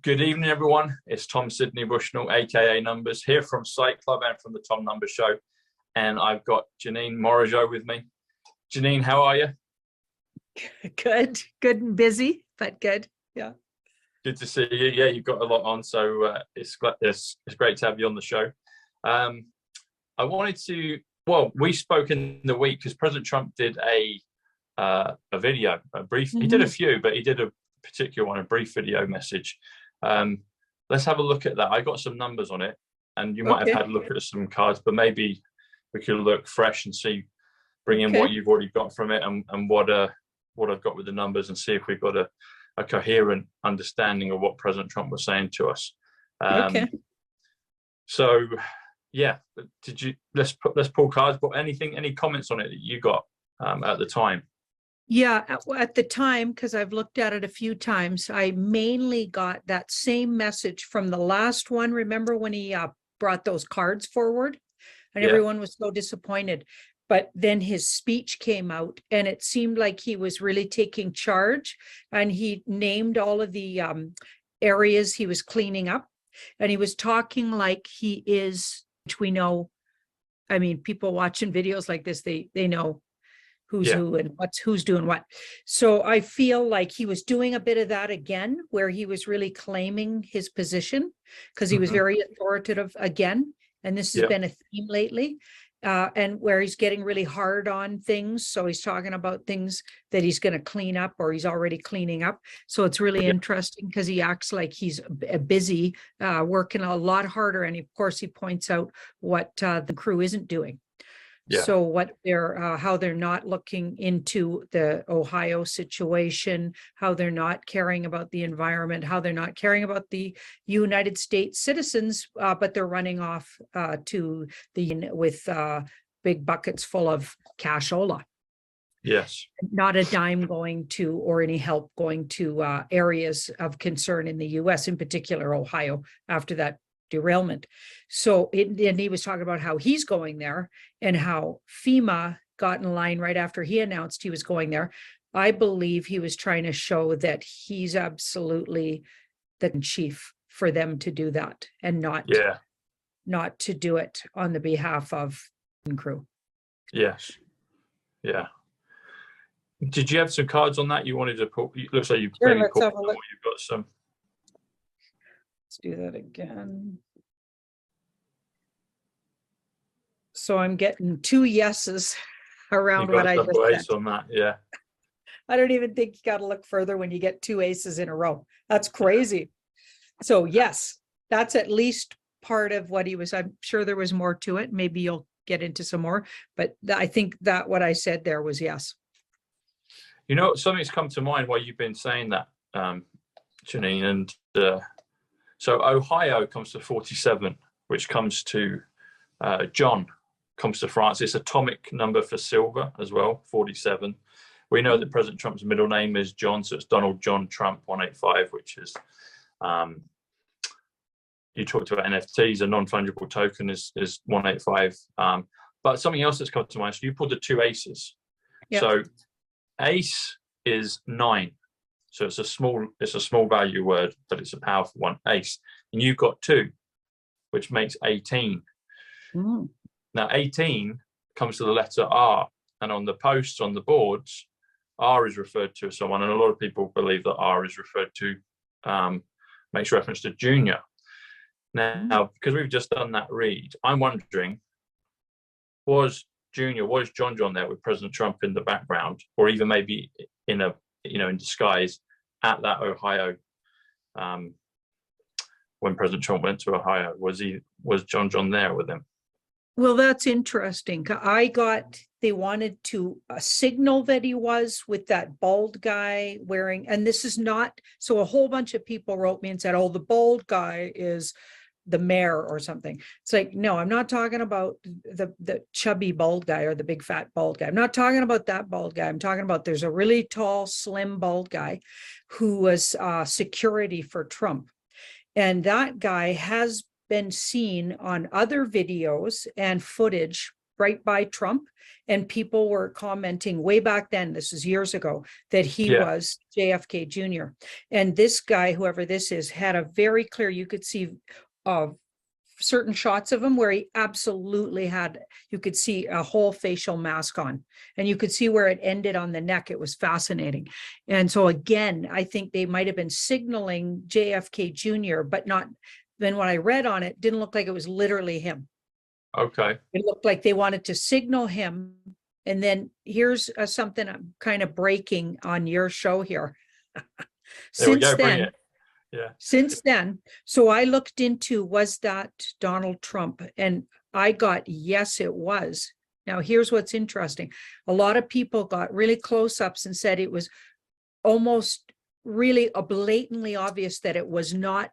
Good evening, everyone. It's Tom Sydney Bushnell, aka Numbers, here from Site Club and from the Tom Numbers Show. And I've got Janine Morigeu with me. Janine, how are you? Good and busy, but good. Yeah. Good to see you. Yeah, you've got a lot on, so it's great to have you on the show. I wanted to, well, we spoke in the week because President Trump did a video, a brief. He did a few, but he did a particular one, a brief video message. Let's have a look at that. I got some numbers on it, and you might have had a look at some cards, but maybe we could look fresh and see, bring in what you've already got from it and what I've got with the numbers, and see if we've got a coherent understanding of what President Trump was saying to us. So yeah, let's pull cards, but any comments on it that you got at the time? Yeah, at the time, because I've looked at it a few times, I mainly got that same message from the last one. Remember when he brought those cards forward and everyone was so disappointed. But then his speech came out and it seemed like he was really taking charge, and he named all of the areas he was cleaning up, and he was talking like he is, which we know, I mean, people watching videos like this, they know who's who and who's doing what. So I feel like he was doing a bit of that again, where he was really claiming his position because he was very authoritative again. And this has been a theme lately, and where he's getting really hard on things. So he's talking about things that he's going to clean up or he's already cleaning up. So it's really interesting because he acts like he's busy, working a lot harder. And of course, he points out what the crew isn't doing. So what how they're not looking into the Ohio situation, how they're not caring about the environment, how they're not caring about the United States citizens, but they're running off to with big buckets full of cashola. Yes. Not a dime going to, or any help going to areas of concern in the US, in particular Ohio, after that derailment. So and he was talking about how he's going there and how FEMA got in line right after he announced he was going there. I believe he was trying to show that he's absolutely the chief for them to do that, and not to do it on the behalf of the crew. Yes. Yeah. Did you have some cards on that you wanted to put? It looks like you've maybe pulled them, or you've got some. Let's do that again. So I'm getting 2 yeses around what I just said. On that, yeah. I don't even think you got to look further when you get 2 aces in a row. That's crazy. So yes, that's at least part of what he was. I'm sure there was more to it. Maybe you'll get into some more, but I think that what I said there was yes. You know, something's come to mind while you've been saying that, Janine, and so Ohio comes to 47, which comes to John, comes to France. It's atomic number for silver as well, 47. We know that President Trump's middle name is John, so it's Donald John Trump 185, which is, you talked about NFTs, a non-fungible token is 185. But something else that's come to mind, so you pulled the 2 aces. Yep. So ace is 9. So it's a small value word, but it's a powerful one, ace. And you've got 2, which makes 18. Now 18 comes to the letter R, and on the posts, on the boards, R is referred to as someone, and a lot of people believe that R is referred to, makes reference to Junior. Now, because we've just done that read, I'm wondering, was John there with President Trump in the background, or even maybe in disguise at that Ohio, when President Trump went to Ohio? Was John there with him? Well, that's interesting. They wanted to signal that he was with that bald guy wearing, and this is not, so a whole bunch of people wrote me and said, oh, the bald guy is the mayor or something. It's like, no, I'm not talking about the chubby bald guy or the big fat bald guy. I'm not talking about that bald guy. I'm talking about there's a really tall, slim bald guy who was security for Trump. And that guy has been seen on other videos and footage right by Trump. And people were commenting way back then, this is years ago, that he was JFK Jr. And this guy, whoever this is, had a very clear, you could see certain shots of him where he absolutely had, you could see a whole facial mask on, and you could see where it ended on the neck. It was fascinating. And so again, I think they might have been signaling JFK Jr., but not, then when I read on it, didn't look like it was literally him. Okay. It looked like they wanted to signal him. And then here's something I'm kind of breaking on your show here. Since then, since then, so I looked into, was that Donald Trump? And I got, yes, it was. Now, here's what's interesting. A lot of people got really close-ups and said it was almost really blatantly obvious that it was not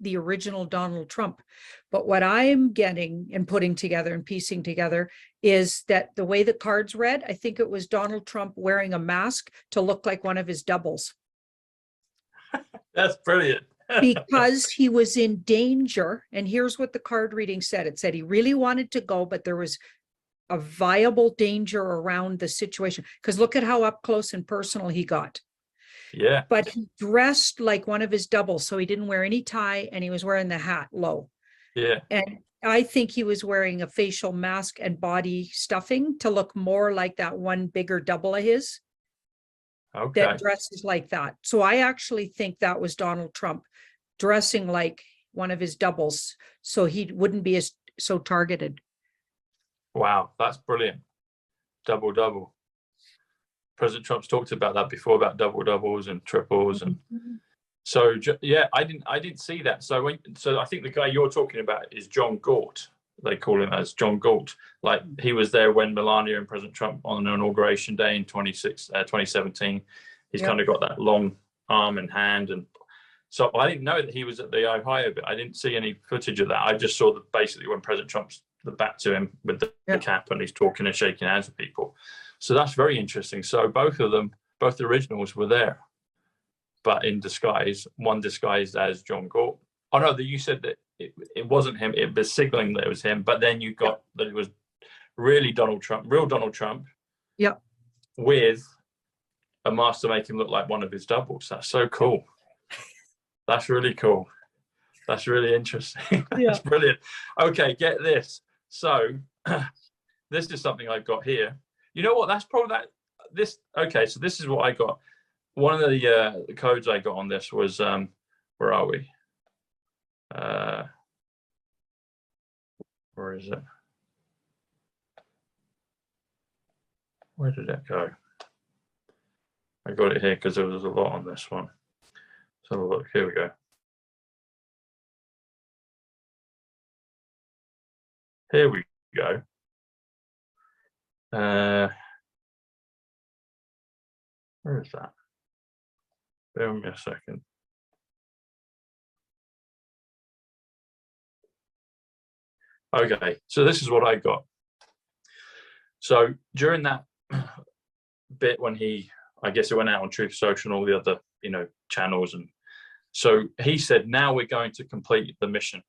the original Donald Trump. But what I'm getting and putting together and piecing together is that the way the cards read, I think it was Donald Trump wearing a mask to look like one of his doubles. That's brilliant. Because he was in danger. And here's what the card reading said. It said he really wanted to go, but there was a viable danger around the situation. Because look at how up close and personal he got. Yeah. But he dressed like one of his doubles. So he didn't wear any tie and he was wearing the hat low. Yeah. And I think he was wearing a facial mask and body stuffing to look more like that one bigger double of his. Okay. That dresses like that. So I actually think that was Donald Trump dressing like one of his doubles, so he wouldn't be as so targeted. Wow, that's brilliant. Double. President Trump's talked about that before, about doubles and triples, and so yeah, I didn't see that. So I think the guy you're talking about is John Galt. They call him as John Galt. Like, he was there when Melania and President Trump on an inauguration day in 2017. He's kind of got that long arm and hand, and so I didn't know that he was at the Ohio bit. I didn't see any footage of that. I just saw that basically when President Trump's the back to him with the cap and he's talking and shaking hands with people. So that's very interesting. So both of them, both the originals were there, but in disguise. One disguised as John Galt. Oh no, you said that it wasn't him. It was signaling that it was him, but then you got that it was really Donald Trump, real Donald Trump. Yep. With a mask to make him look like one of his doubles. That's so cool. That's really cool. That's really interesting. That's brilliant. Okay, get this. So this is something I've got here. You know what? That's probably this. Okay, so this is what I got. One of the codes I got on this was where are we? Where is it? Where did it go? I got it here because there was a lot on this one. So look, here we go. Here we go. Where is that? Bear with me a second. Okay, so this is what I got. So during that bit when I guess it went out on Truth Social and all the other, channels, and so he said, now we're going to complete the mission.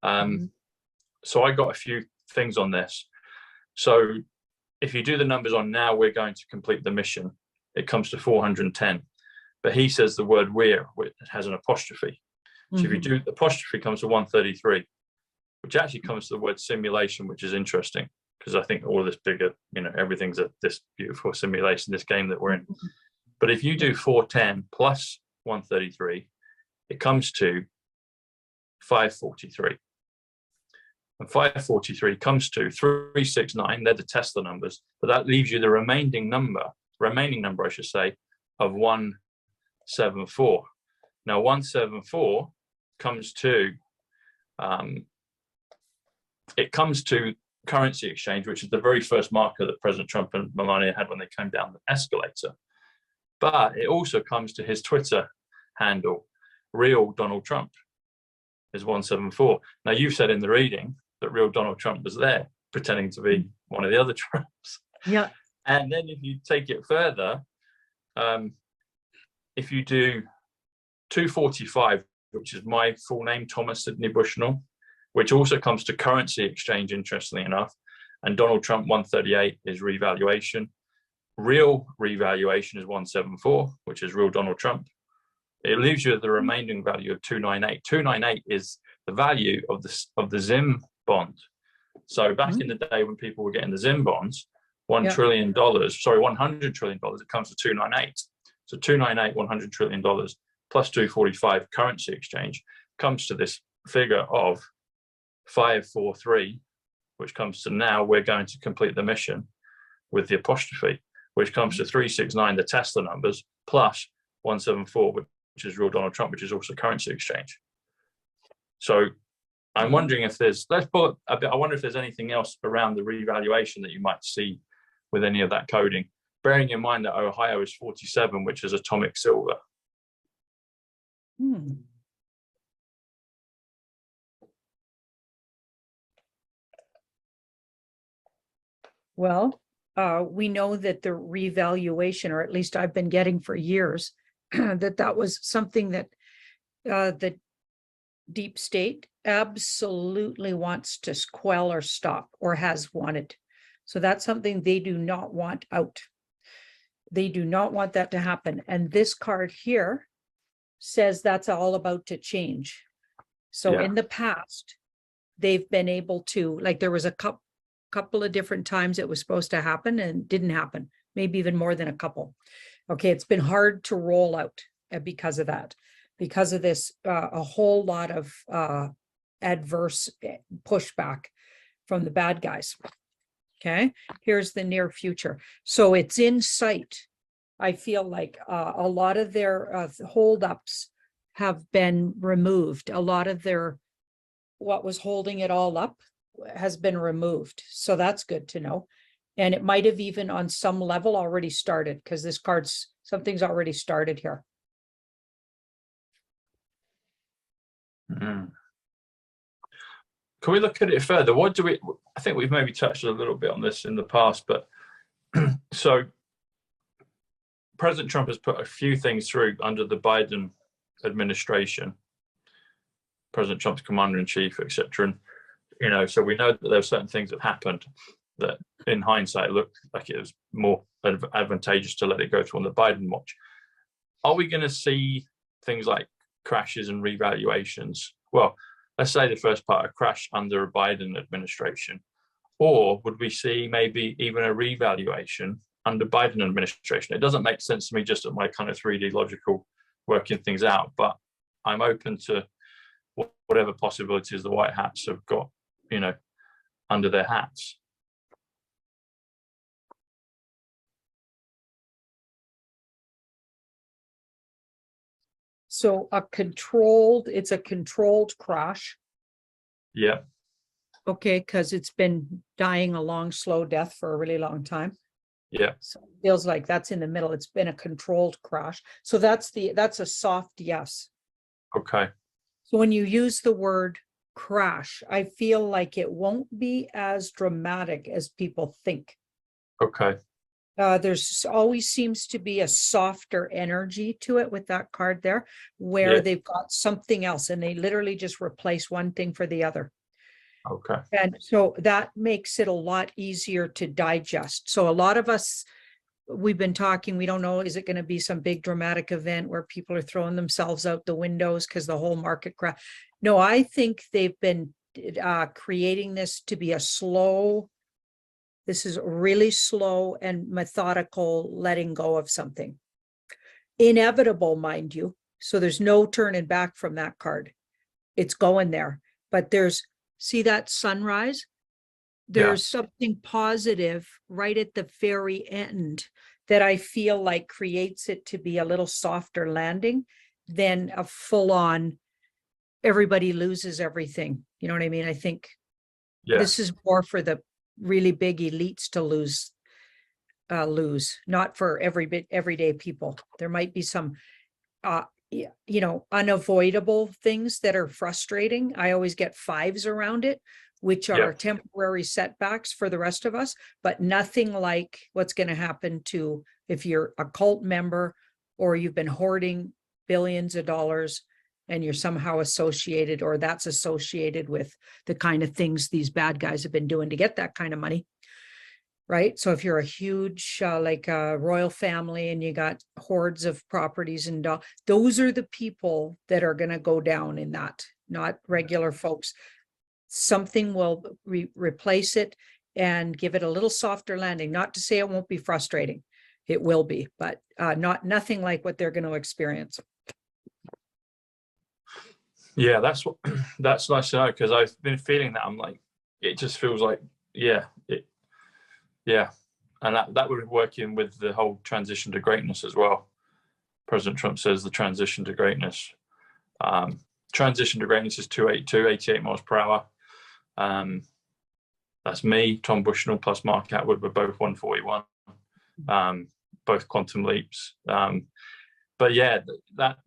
So I got a few things on this. So if you do the numbers on now we're going to complete the mission, it comes to 410. But he says the word we're, which has an apostrophe. So if you do, the apostrophe comes to 133, which actually comes to the word simulation, which is interesting because I think all this bigger, everything's this beautiful simulation, this game that we're in. But if you do 410 plus 133, it comes to 543. And 543 comes to 369. They're the Tesla numbers, but that leaves you the remaining number, I should say, of 174. Now 174 comes to currency exchange, which is the very first marker that President Trump and Melania had when they came down the escalator. But it also comes to his Twitter handle, real Donald Trump. is 174. Now, you've said in the reading that real Donald Trump was there pretending to be one of the other Trumps. Yeah. And then if you take it further, if you do 245, which is my full name, Thomas Sidney Bushnell, which also comes to currency exchange, interestingly enough, and Donald Trump 138 is revaluation. Real revaluation is 174, which is real Donald Trump. It leaves you with the remaining value of 298. 298 is the value of the Zim bond. So back in the day when people were getting the Zim bonds, $1 trillion, sorry, $100 trillion, it comes to 298. So 298, $100 trillion plus 245 currency exchange comes to this figure of 543, which comes to, now we're going to complete the mission with the apostrophe, which comes to 369, the Tesla numbers, plus 174, which is real Donald Trump, which is also currency exchange. So I'm wondering if there's, let's pull it a bit, I wonder if there's anything else around the revaluation that you might see with any of that coding, bearing in mind that Ohio is 47, which is atomic silver. Well, we know that the revaluation, or at least I've been getting for years, that was something that the deep state absolutely wants to quell or stop, or has wanted. So that's something they do not want out. They do not want that to happen. And this card here says that's all about to change. So in the past, they've been able to, like, there was a couple of different times it was supposed to happen and didn't happen, maybe even more than a couple. Okay, it's been hard to roll out because of that, because of this, a whole lot of adverse pushback from the bad guys. Okay, here's the near future. So it's in sight. I feel like a lot of their holdups have been removed. A lot of their, what was holding it all up has been removed. So that's good to know. And it might have even on some level already started, because this card's, something's already started here. Can we look at it further? What do we, I think we've maybe touched a little bit on this in the past, but so President Trump has put a few things through under the Biden administration, President Trump's commander-in-chief, etc. And, you know, so we know that there are certain things that happened that in hindsight looked like it was more advantageous to let it go through on the Biden watch. Are we going to see things like crashes and revaluations? Well, let's say the first part, a crash under a Biden administration, or would we see maybe even a revaluation under Biden administration? It doesn't make sense to me just at my kind of 3D logical working things out, but I'm open to whatever possibilities the White Hats have got, you know, under their hats. So it's a controlled crash. Yeah. Okay, because it's been dying a long, slow death for a really long time. Yeah. So it feels like that's in the middle. It's been a controlled crash. So that's a soft yes. Okay. So when you use the word crash, I feel like it won't be as dramatic as people think. Okay. There's always seems to be a softer energy to it with that card there, where they've got something else and they literally just replace one thing for the other. Okay. And so that makes it a lot easier to digest. So a lot of us, we've been talking, we don't know, is it going to be some big dramatic event where people are throwing themselves out the windows because the whole market crash? No, I think they've been creating this to be a slow, this is really slow and methodical letting go of something. Inevitable, mind you. So there's no turning back from that card. It's going there. But there's, see that sunrise? There's something positive right at the very end that I feel like creates it to be a little softer landing than a full-on everybody loses everything. You know what I mean? I think this is more for the really big elites to lose, not for everyday people. There might be some unavoidable things that are frustrating. I always get 5s around it, which are temporary setbacks for the rest of us, but nothing like what's going to happen to if you're a cult member or you've been hoarding billions of dollars and you're somehow associated, or that's associated with the kind of things these bad guys have been doing to get that kind of money. Right. So if you're a huge, like a royal family and you got hordes of properties and those are the people that are going to go down in that, not regular folks. Something will replace it and give it a little softer landing. Not to say it won't be frustrating. It will be, but nothing like what they're going to experience. Yeah, that's nice to know, because I've been feeling that. I'm like, it just feels like, and that would work in with the whole transition to greatness as well. President Trump says the transition to greatness. Transition to greatness is 282, 88 miles per hour. That's me, Tom Bushnell plus Mark Atwood. We're both 141, both quantum leaps. But yeah, that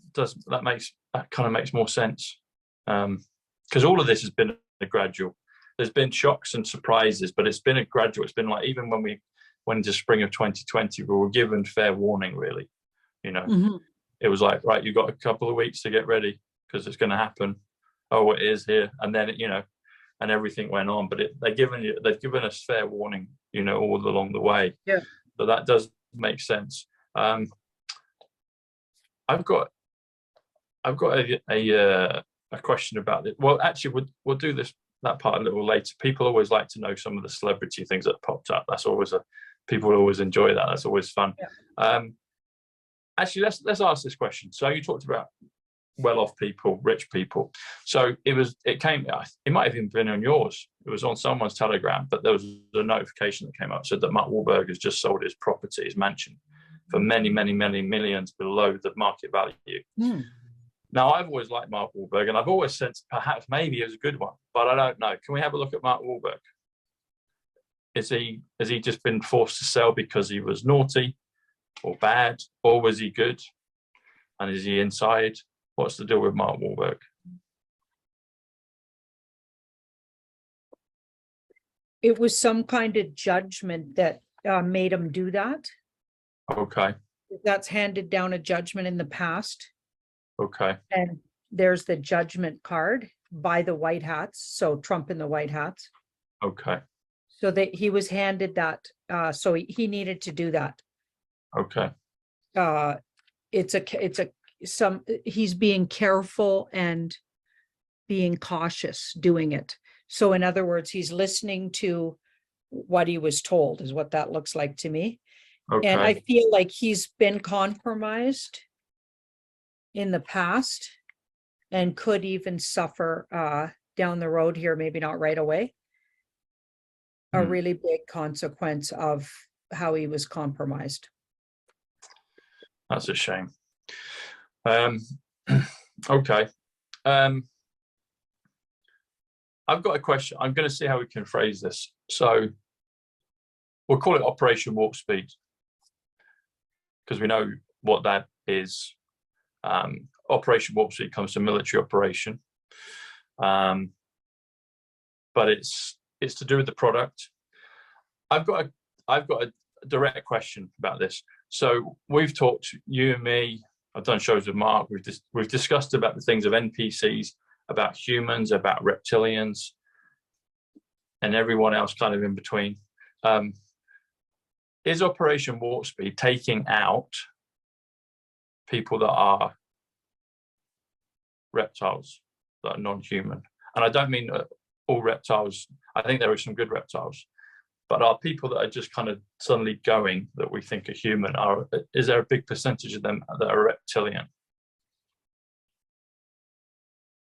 kind of makes more sense, because all of this has been a gradual. There's been shocks and surprises, but it's been a gradual. It's been like, even when we went into spring of 2020, we were given fair warning, really. It was like, right, you've got a couple of weeks to get ready because it's going to happen. Oh, it is here. And then, and everything went on. But they've given us fair warning, all along the way. Yeah. So that does make sense. I've got a question about it. Well, actually, we'll do that part a little later. People always like to know some of the celebrity things that popped up. That's always people always enjoy that. That's always fun. Yeah. Actually, let's ask this question. So you talked about well-off people, rich people. So it might have even been on yours. It was on someone's Telegram, but there was a notification that came up, said that Mark Wahlberg has just sold his property, his mansion, for many, many, many millions below the market value. Now, I've always liked Mark Wahlberg, and I've always sensed perhaps maybe it was a good one, but I don't know. Can we have a look at Mark Wahlberg? Has he just been forced to sell because he was naughty or bad, or was he good? And is he inside? What's the deal with Mark Wahlberg? It was some kind of judgment that made him do that. Okay. That's handed down a judgment in the past. Okay. And there's the judgment card by the White Hats. So Trump in the White Hats. Okay. So that he was handed that. So he needed to do that. Okay. He's being careful and being cautious doing it. So in other words, he's listening to what he was told, is what that looks like to me. Okay. And I feel like he's been compromised in the past and could even suffer down the road here, maybe not right away, a really big consequence of how he was compromised. That's a shame. Okay. I've got a question. I'm going to see how we can phrase this. So we'll call it Operation Warp Speed, because we know what that is. Operation Warp Speed comes to military operation, but it's to do with the product. I've got a direct question about this. So we've talked, you and me. I've done shows with Mark. We've discussed about the things of NPCs, about humans, about reptilians, and everyone else kind of in between. Is Operation Warp Speed taking out people that are reptiles, that are non-human? And I don't mean all reptiles. I think there are some good reptiles, but are people that are just kind of suddenly going that we think are human, is there a big percentage of them that are reptilian?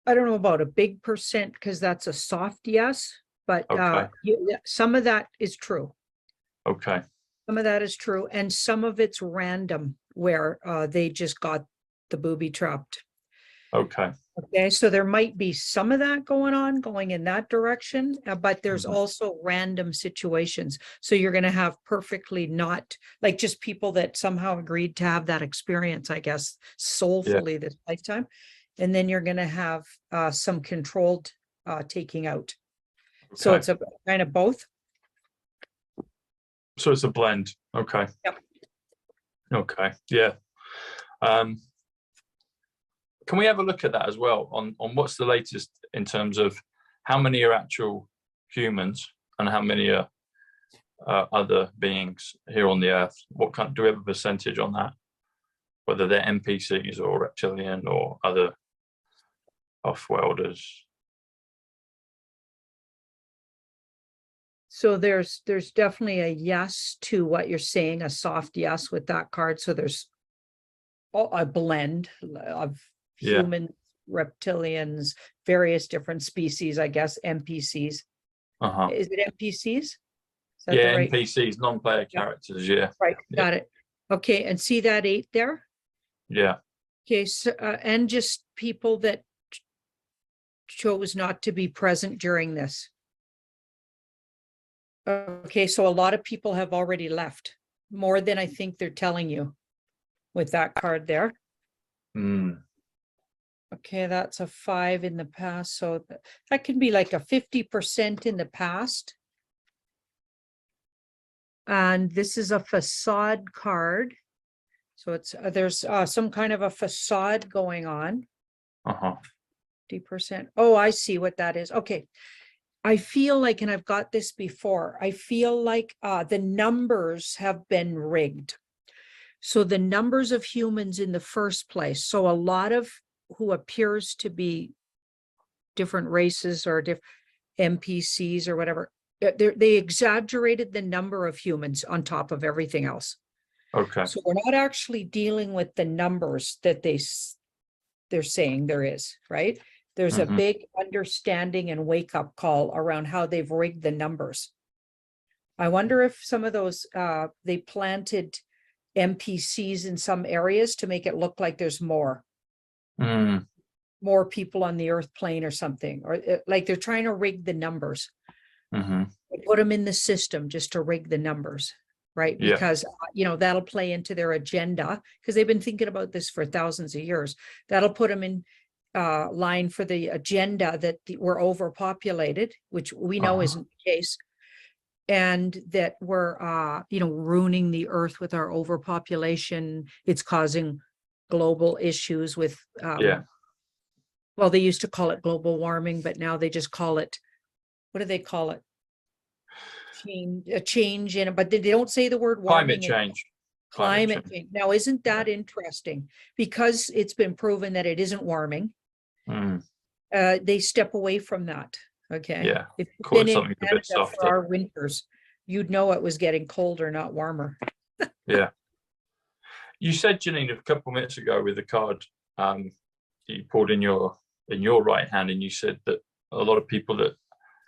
I don't know about a big percent, because that's a soft yes, but some of that is true. Okay. Some of that is true, and some of it's random, where they just got the booby trapped. Okay. Okay, so there might be some of that going in that direction, but there's Mhm. also random situations. So you're going to have perfectly not like just people that somehow agreed to have that experience, I guess, soulfully this lifetime. And then you're going to have some controlled taking out. So Okay. it's a kind of both. So it's a blend. Okay. Yep. Okay. Yeah. Um, can we have a look at that as well on what's the latest in terms of how many are actual humans and how many are other beings here on the earth? What kind, do we have a percentage on that? Whether they're NPCs or reptilian or other off-worlders? So there's definitely a yes to what you're saying, a soft yes with that card. So there's a blend of Yeah. human, reptilians, various different species, I guess, NPCs. Uh-huh. Is it NPCs? Is that the Yeah, right? NPCs, non-player Yeah. characters, yeah. Right, Yeah. got it. Okay, and see that 8 there? Yeah. Okay, so, and just people that chose not to be present during this. Okay, so a lot of people have already left, more than I think they're telling you with that card there. Mm. Okay, that's a 5 in the past, so that can be like a 50% in the past. And this is a facade card. So it's there's some kind of a facade going on. Uh-huh. 50%. Oh, I see what that is. Okay. I feel like, and I've got this before, I feel like the numbers have been rigged. So the numbers of humans in the first place. So a lot of who appears to be different races or different NPCs or whatever, they exaggerated the number of humans on top of everything else. Okay. So we're not actually dealing with the numbers that they're saying there is, right? There's a big understanding and wake up call around how they've rigged the numbers. I wonder if some of those they planted NPCs in some areas to make it look like there's more people on the earth plane or something, or like they're trying to rig the numbers. They put them in the system just to rig the numbers, right? Yeah. Because that'll play into their agenda because they've been thinking about this for thousands of years. That'll put them in line for the agenda that we're overpopulated, which we know isn't the case, and that we're ruining the earth with our overpopulation. It's causing global issues with Yeah. well, they used to call it global warming, but now they just call it, what do they call it? A change in it, but they don't say the word warming. Climate change. Climate change. Now, isn't that interesting? Because it's been proven that it isn't warming. They step away from that. Okay. Yeah. If you've Call been it in something a bit Canada for softer. our winters, you'd know it was getting colder, not warmer. Yeah. You said, Janine, a couple of minutes ago with the card you pulled in your right hand, and you said that a lot of people that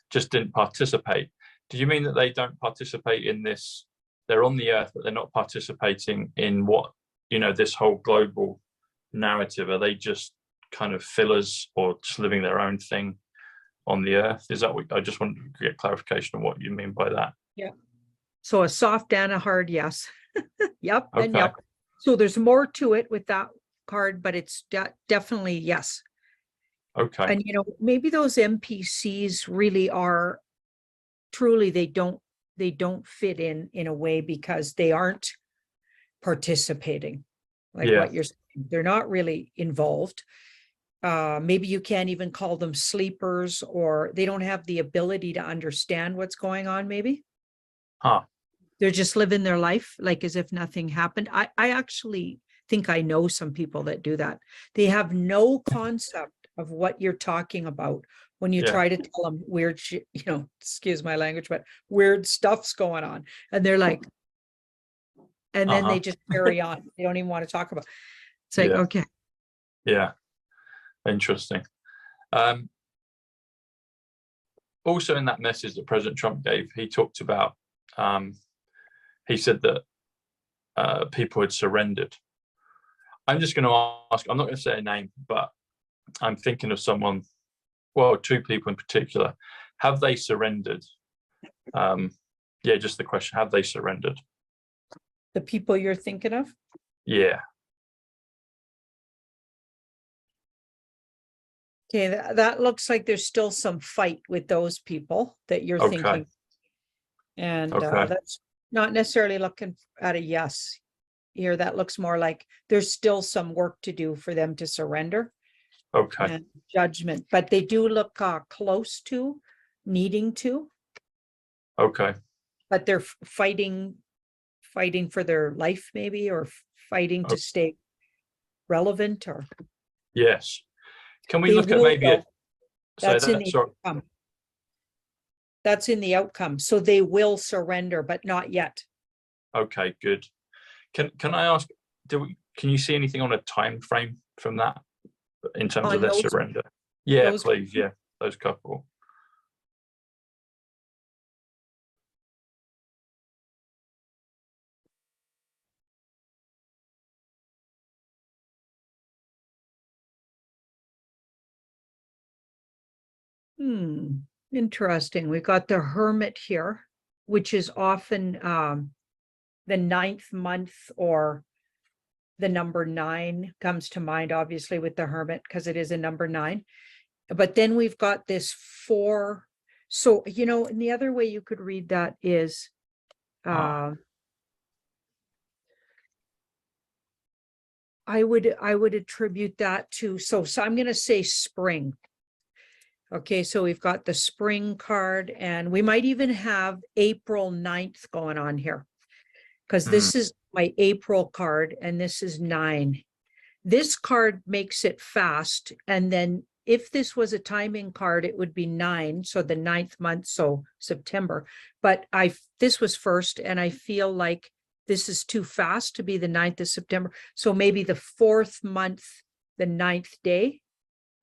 just didn't participate. Do you mean that they don't participate in this? They're on the earth, but they're not participating in what, this whole global narrative? Are they just kind of fillers or just living their own thing on the earth? Is that what I just wanted to get clarification on what you mean by that? Yeah. So a soft and a hard yes. Yep. Okay. And yep. So there's more to it with that card, but it's definitely yes. Okay. And maybe those NPCs really are truly they don't fit in a way because they aren't participating, like what you're saying. They're not really involved. Maybe you can't even call them sleepers, or they don't have the ability to understand what's going on. Maybe they're just living their life like as if nothing happened. I actually think I know some people that do that. They have no concept of what you're talking about when you try to tell them weird shit, excuse my language, but weird stuff's going on. And they're like, and then they just carry on. They don't even want to talk about it. It's like, okay. Yeah. Interesting. Also in that message that President Trump gave, he talked about, he said that people had surrendered. I'm just going to ask, I'm not going to say a name, but I'm thinking of someone, well, two people in particular. Have they surrendered? Yeah, just the question, have they surrendered? The people you're thinking of? Yeah. Okay, that looks like there's still some fight with those people that you're Okay. thinking. And Okay. that's not necessarily looking at a yes here. That looks more like there's still some work to do for them to surrender Okay. and judgment, but they do look close to needing to, Okay. but they're fighting for their life maybe, or fighting to Okay. stay relevant, or Yes. Can we they look at will maybe go. a, so That's in that's the outcome. That's in the outcome. So they will surrender, but not yet. okay, good. Can I ask, can you see anything on a time frame from that in terms On of their those- surrender? Yeah, those- please. Yeah, those couple. Interesting. We've got the Hermit here, which is often the 9th month, or the number 9 comes to mind, obviously, with the Hermit, because it is a number 9. But then we've got this 4. So, and the other way you could read that is I would attribute that to, so I'm going to say spring. Okay, so we've got the spring card, and we might even have April 9th going on here, because this is my April card and this is 9. This card makes it fast. And then if this was a timing card, it would be 9. So the 9th month, so September. But this was first, and I feel like this is too fast to be the 9th of September. So maybe the 4th month, the 9th day.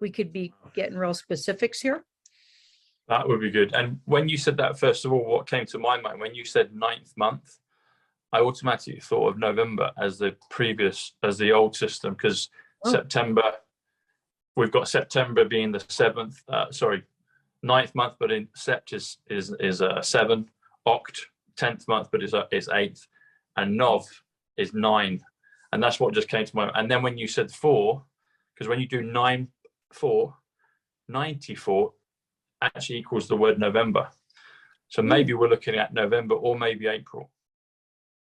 We could be getting real specifics here. That would be good. And when you said that, first of all, what came to my mind when you said 9th month, I automatically thought of November as the old system, because September, we've got September being the 7th, 9th month, but in Sept is 7, Oct 10th month, but is 8th, and Nov is 9, and that's what just came to mind. And then when you said 4, because when you do 9, 4, 94 actually equals the word November. So maybe we're looking at November or maybe April.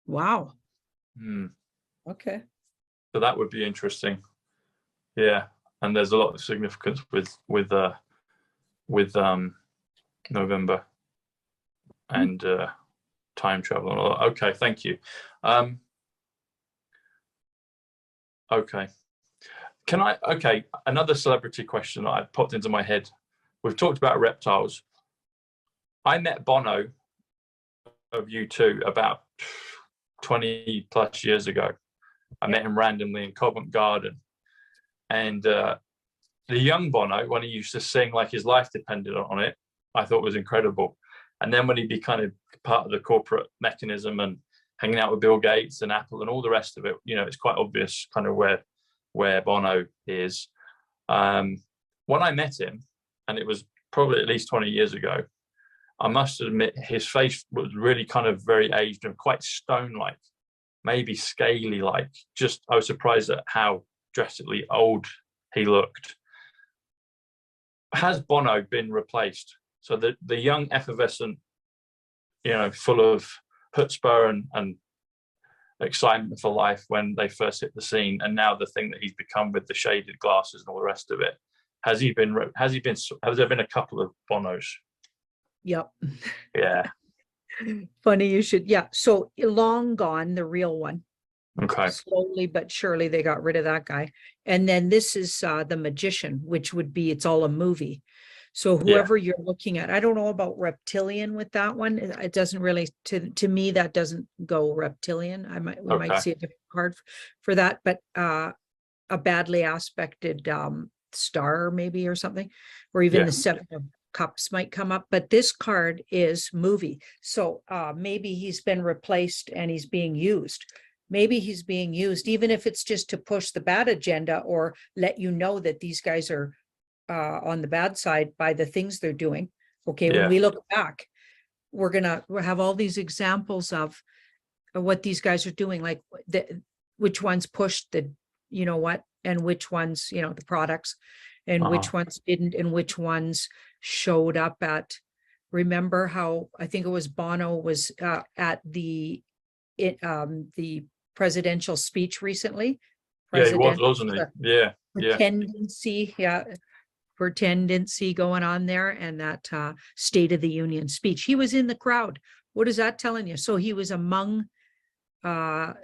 Wow. Okay. So that would be interesting. Yeah, and there's a lot of significance with November and time travel and all that. Okay, thank you. Okay. Another celebrity question that I popped into my head. We've talked about reptiles. I met Bono of U2 about 20 plus years ago. I met him randomly in Covent Garden. And the young Bono, when he used to sing like his life depended on it, I thought was incredible. And then when he'd be kind of part of the corporate mechanism and hanging out with Bill Gates and Apple and all the rest of it, it's quite obvious kind of where Bono is. When I met him, and it was probably at least 20 years ago, I must admit his face was really kind of very aged and quite stone-like, maybe scaly-like. Just, I was surprised at how drastically old he looked. Has Bono been replaced? So the young, effervescent, full of chutzpah and excitement for life when they first hit the scene, and now the thing that he's become with the shaded glasses and all the rest of it. Has there been a couple of Bonos? Yep. Yeah. Funny you should. Yeah. So long gone, the real one. Okay. Slowly but surely they got rid of that guy. And then this is the Magician, which would be, it's all a movie. So whoever you're looking at, I don't know about reptilian with that one. It doesn't really, to me, that doesn't go reptilian. We might see a different card for that, but a badly aspected star maybe, or something, or even the 7 of Cups might come up. But this card is movie. So maybe he's been replaced and he's being used. maybe he's being used, even if it's just to push the bad agenda or let you know that these guys are on the bad side by the things they're doing. Okay, when we look back, we'll have all these examples of what these guys are doing, like which ones pushed the, you know what, and which ones, you know, the products, and which ones didn't, and which ones showed up at, remember how, I think it was Bono was at the presidential speech recently. Yeah, he was, wasn't he? Yeah. Tendency going on there, and that State of the Union speech. He was in the crowd. What is that telling you? So he was among the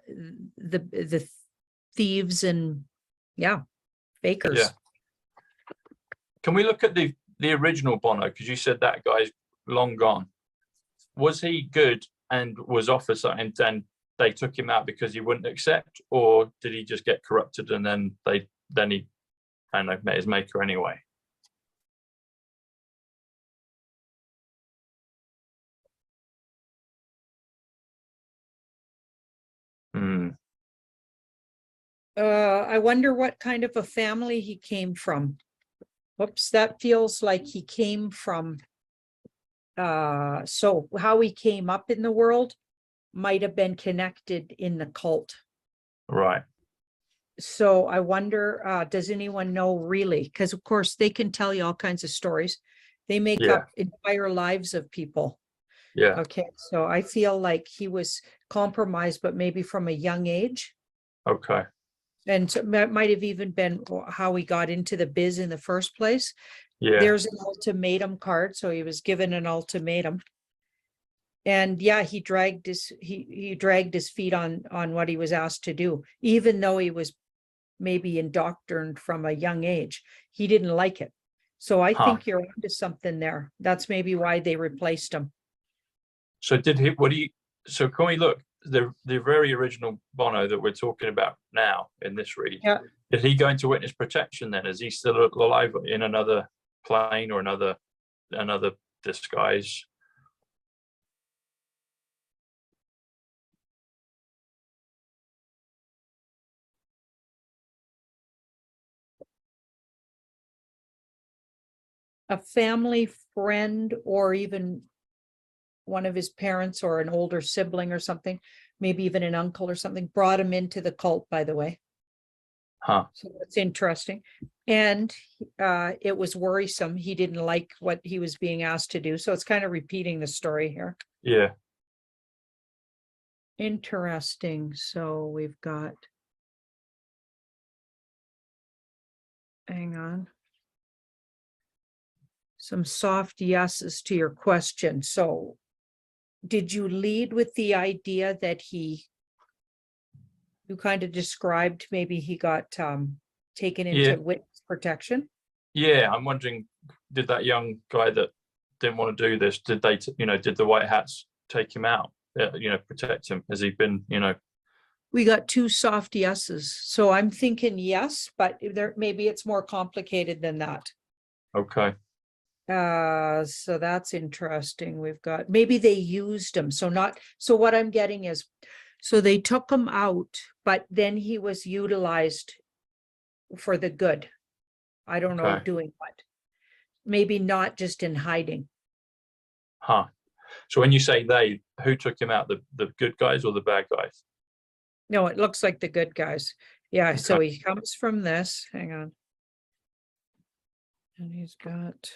thieves and fakers. Yeah. Can we look at the original Bono? Because you said that guy's long gone. Was he good and was offered something, and they took him out because he wouldn't accept, or did he just get corrupted and then he, I don't know, met his maker anyway? I wonder what kind of a family he came from. Whoops, that feels like he came from, so how he came up in the world might have been connected in the cult. Right. So I wonder, does anyone know really? Because of course they can tell you all kinds of stories. They make up entire lives of people. Yeah. Okay, so I feel like he was compromised, but maybe from a young age. Okay. And so that might have even been how he got into the biz in the first place. Yeah. There's an ultimatum card, so he was given an ultimatum. And he dragged his feet on what he was asked to do, even though he was maybe indoctrined from a young age. He didn't like it. So I think you're onto something there. That's maybe why they replaced him. So did he, so can we look, the very original Bono that we're talking about now in this read, did he go into witness protection then? Is he still alive in another plane or another disguise? A family friend, or even one of his parents or an older sibling or something, maybe even an uncle or something, brought him into the cult, by the way. So that's interesting. And it was worrisome. He didn't like what he was being asked to do. So it's kind of repeating the story here. Yeah. Interesting. So we've got, hang on, some soft yeses to your question. So did you lead with the idea that you kind of described maybe he got taken into witness protection? Yeah, I'm wondering, did that young guy that didn't want to do this, did they, did the White Hats take him out, protect him? Has he been, We got two soft yeses. So I'm thinking yes, but maybe it's more complicated than that. Okay. So that's interesting. We've got, maybe they used him. So what I'm getting is, so they took him out, but then he was utilized for the good. I don't know doing what. Maybe not just in hiding. So when you say they, who took him out? The good guys or the bad guys? No, it looks like the good guys. Yeah, okay. So he comes from this. Hang on. And he's got,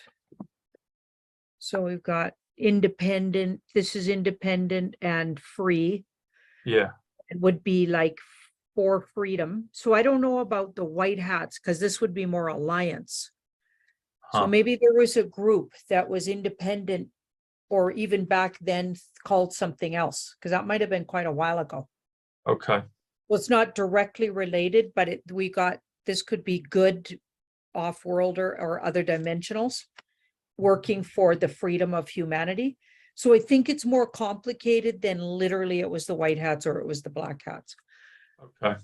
so we've got independent. This is independent and free. Yeah. It would be like for freedom. So I don't know about the White Hats, because this would be more alliance. So maybe there was a group that was independent, or even back then called something else, because that might have been quite a while ago. Okay. Well, it's not directly related, but this could be good off-worlder or other dimensionals working for the freedom of humanity. So I think it's more complicated than literally it was the White Hats or it was the Black Hats. Okay.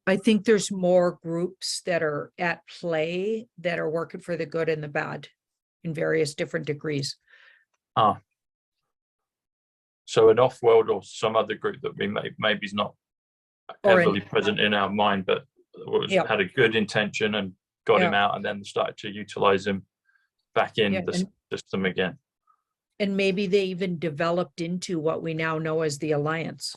I think there's more groups that are at play that are working for the good and the bad in various different degrees. So an off-world or some other group that we maybe is not heavily present in our mind, but had a good intention and got him out, and then started to utilize him back in the system again. And maybe they even developed into what we now know as the Alliance.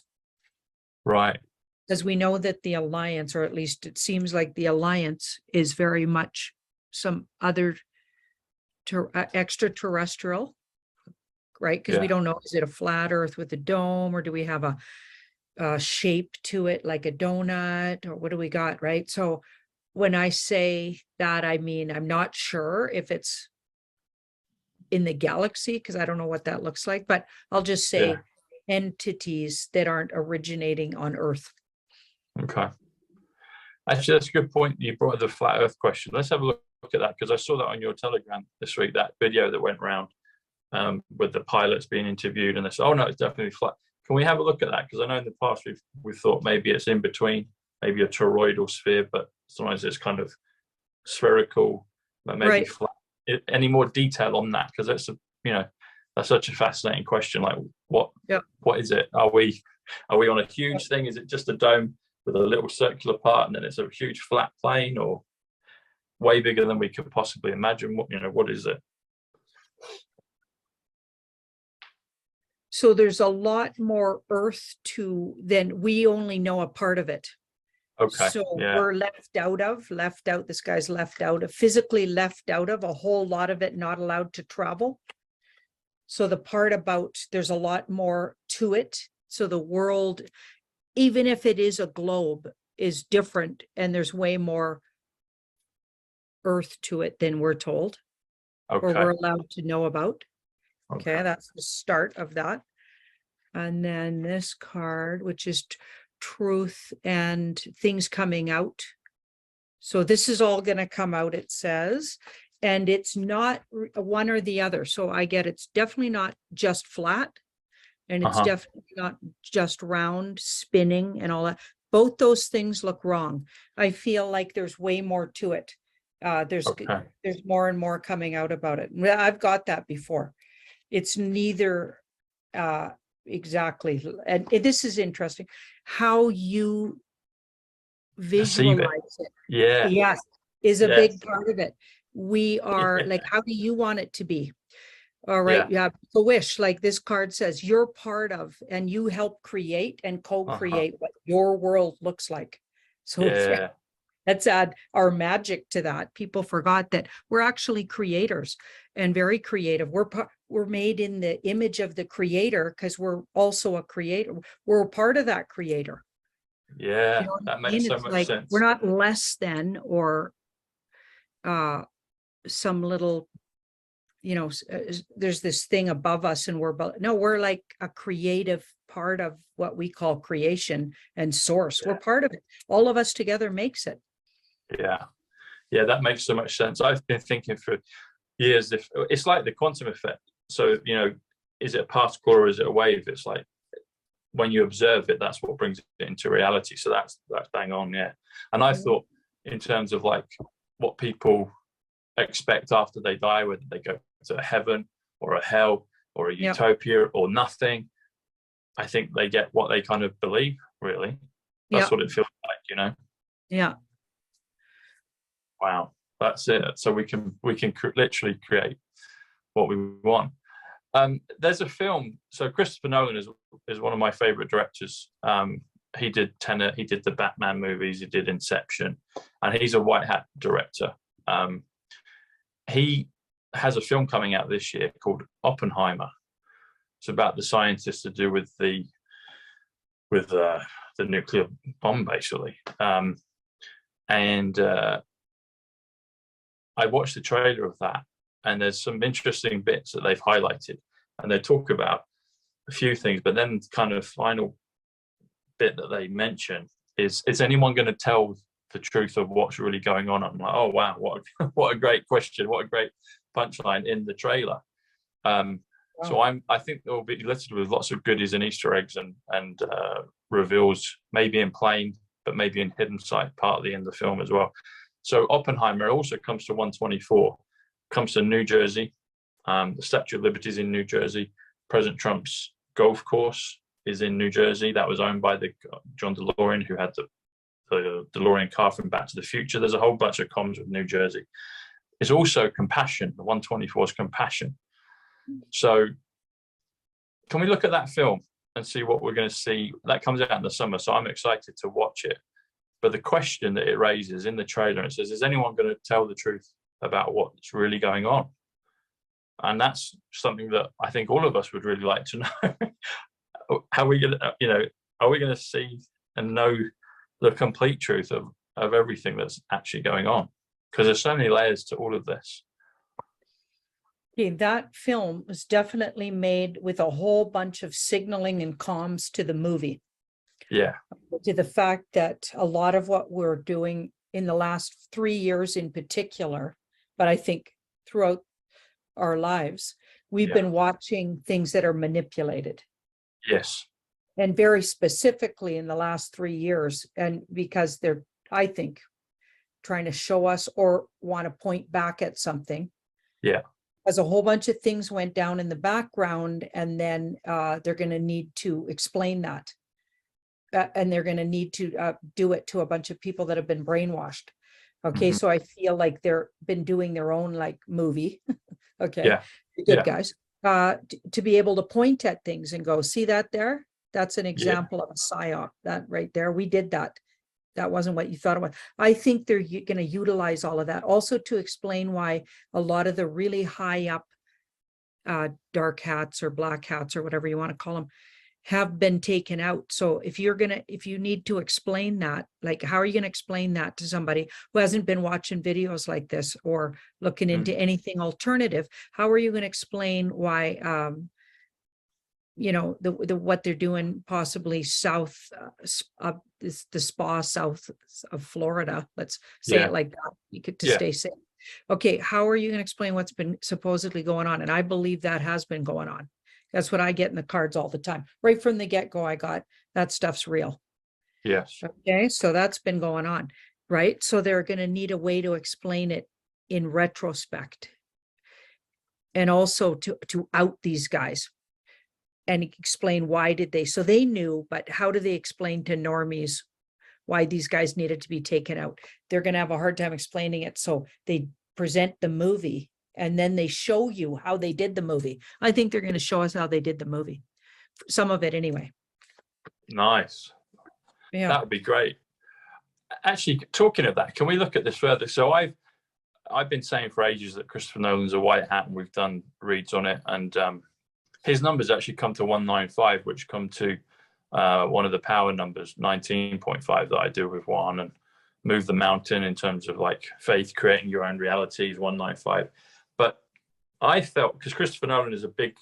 Right. Because we know that the Alliance, or at least it seems like the Alliance, is very much some other extraterrestrial, right? Because we don't know, is it a flat Earth with a dome, or do we have a shape to it like a donut, or what do we got, right? So when I say that, I mean, I'm not sure if it's in the galaxy, because I don't know what that looks like, but I'll just say entities that aren't originating on Earth. Okay. Actually, that's a good point. You brought up the flat Earth question. Let's have a look at that, because I saw that on your Telegram this week, that video that went around with the pilots being interviewed, and they said, oh no, it's definitely flat. Can we have a look at that? Because I know in the past we've thought maybe it's in between, maybe a toroidal sphere, but sometimes it's kind of spherical, but maybe flat. Any more detail on that? Because that's that's such a fascinating question. Like, what is it? Are we on a huge thing? Is it just a dome with a little circular part, and then it's a huge flat plane, or way bigger than we could possibly imagine? What is it? So there's a lot more Earth than we only know a part of it. Okay. So we're left out. This guy's physically left out of a whole lot of it, not allowed to travel. So the part about there's a lot more to it. So the world, even if it is a globe, is different, and there's way more Earth to it than we're told, or we're allowed to know about. Okay, that's the start of that. And then this card, which is truth and things coming out. So this is all going to come out, it says, and it's not one or the other. So I get it's definitely not just flat, and it's definitely not just round, spinning and all that. Both those things look wrong. I feel like there's way more to it. There's more and more coming out about it. I've got that before. It's neither exactly, and this is interesting how you visualize it. Yes, is a big part of it. We are like, how do you want it to be? All right, the wish, like this card says, you're part of, and you help create and co-create what your world looks like. So let's add our magic to that. People forgot that we're actually creators and very creative. We're made in the image of the creator, because we're also a creator. We're a part of that creator. Yeah, that makes so much sense. We're not less than, or some little, there's this thing above us and we're like a creative part of what we call creation and source. We're part of it. All of us together makes it. Yeah, that makes so much sense. I've been thinking for years, if it's like the quantum effect. So, is it a particle or is it a wave? It's like when you observe it, that's what brings it into reality. So that's bang on. And I thought in terms of like what people expect after they die, whether they go to a heaven or a hell or a utopia or nothing, I think they get what they kind of believe, really. That's what it feels like, Yeah. Wow, that's it. So we can literally create what we want. There's a film. So Christopher Nolan is one of my favorite directors. He did Tenet, he did the Batman movies, he did Inception, and he's a white hat director. He has a film coming out this year called Oppenheimer. It's about the scientists to do with the nuclear bomb, basically. And I watched the trailer of that, and there's some interesting bits that they've highlighted, and they talk about a few things, but then kind of final bit that they mention is anyone going to tell the truth of what's really going on? I'm like, oh wow, what a great question, what a great punchline in the trailer. So I think there will be littered with lots of goodies and Easter eggs and reveals, maybe in plain, but maybe in hidden sight, partly in the film as well. So Oppenheimer also comes to 124, comes to New Jersey. The Statue of Liberty is in New Jersey. President Trump's golf course is in New Jersey. That was owned by the John DeLorean, who had the DeLorean car from Back to the Future. There's a whole bunch of comms with New Jersey. It's also Compassion. The 124 is Compassion. So can we look at that film and see what we're going to see? That comes out in the summer, so I'm excited to watch it. But the question that it raises in the trailer, it says, is anyone going to tell the truth about what's really going on? And that's something that I think all of us would really like to know. How are we going to, are we going to see and know the complete truth of everything that's actually going on? Because there's so many layers to all of this. Okay, that film was definitely made with a whole bunch of signaling and comms to the movie. Yeah. To the fact that a lot of what we're doing in the last 3 years in particular, but I think throughout our lives, we've been watching things that are manipulated. Yes. And very specifically in the last 3 years, and because they're, I think, trying to show us or want to point back at something. Yeah. As a whole bunch of things went down in the background, and then they're going to need to explain that. And they're going to need to do it to a bunch of people that have been brainwashed. Okay, so I feel like they're been doing their own like movie. Okay, good guys. To be able to point at things and go, see that there? That's an example of a psyop. That right there, we did that. That wasn't what you thought it was. I think they're going to utilize all of that also to explain why a lot of the really high up dark hats or black hats or whatever you want to call them have been taken out. So if you need to explain that, like, how are you going to explain that to somebody who hasn't been watching videos like this or looking into anything alternative? How are you going to explain why, what they're doing possibly south of the spa south of Florida? Let's say it like that. You could stay safe. Okay, how are you going to explain what's been supposedly going on? And I believe that has been going on. That's what I get in the cards all the time. Right from the get-go, I got that stuff's real. Yes. Okay, so that's been going on, right? So they're going to need a way to explain it in retrospect. And also to out these guys and explain why did they, so they knew, but how do they explain to normies why these guys needed to be taken out? They're going to have a hard time explaining it. So they present the movie and then they show you how they did the movie. I think they're going to show us how they did the movie. Some of it anyway. Nice. Yeah. That would be great. Actually, talking of that, can we look at this further? So I've been saying for ages that Christopher Nolan's a white hat, and we've done reads on it. And his numbers actually come to 195, which come to one of the power numbers, 19.5, that I do with one, and Move the Mountain in terms of like faith, creating your own reality is 195. But I felt, because Christopher Nolan is a big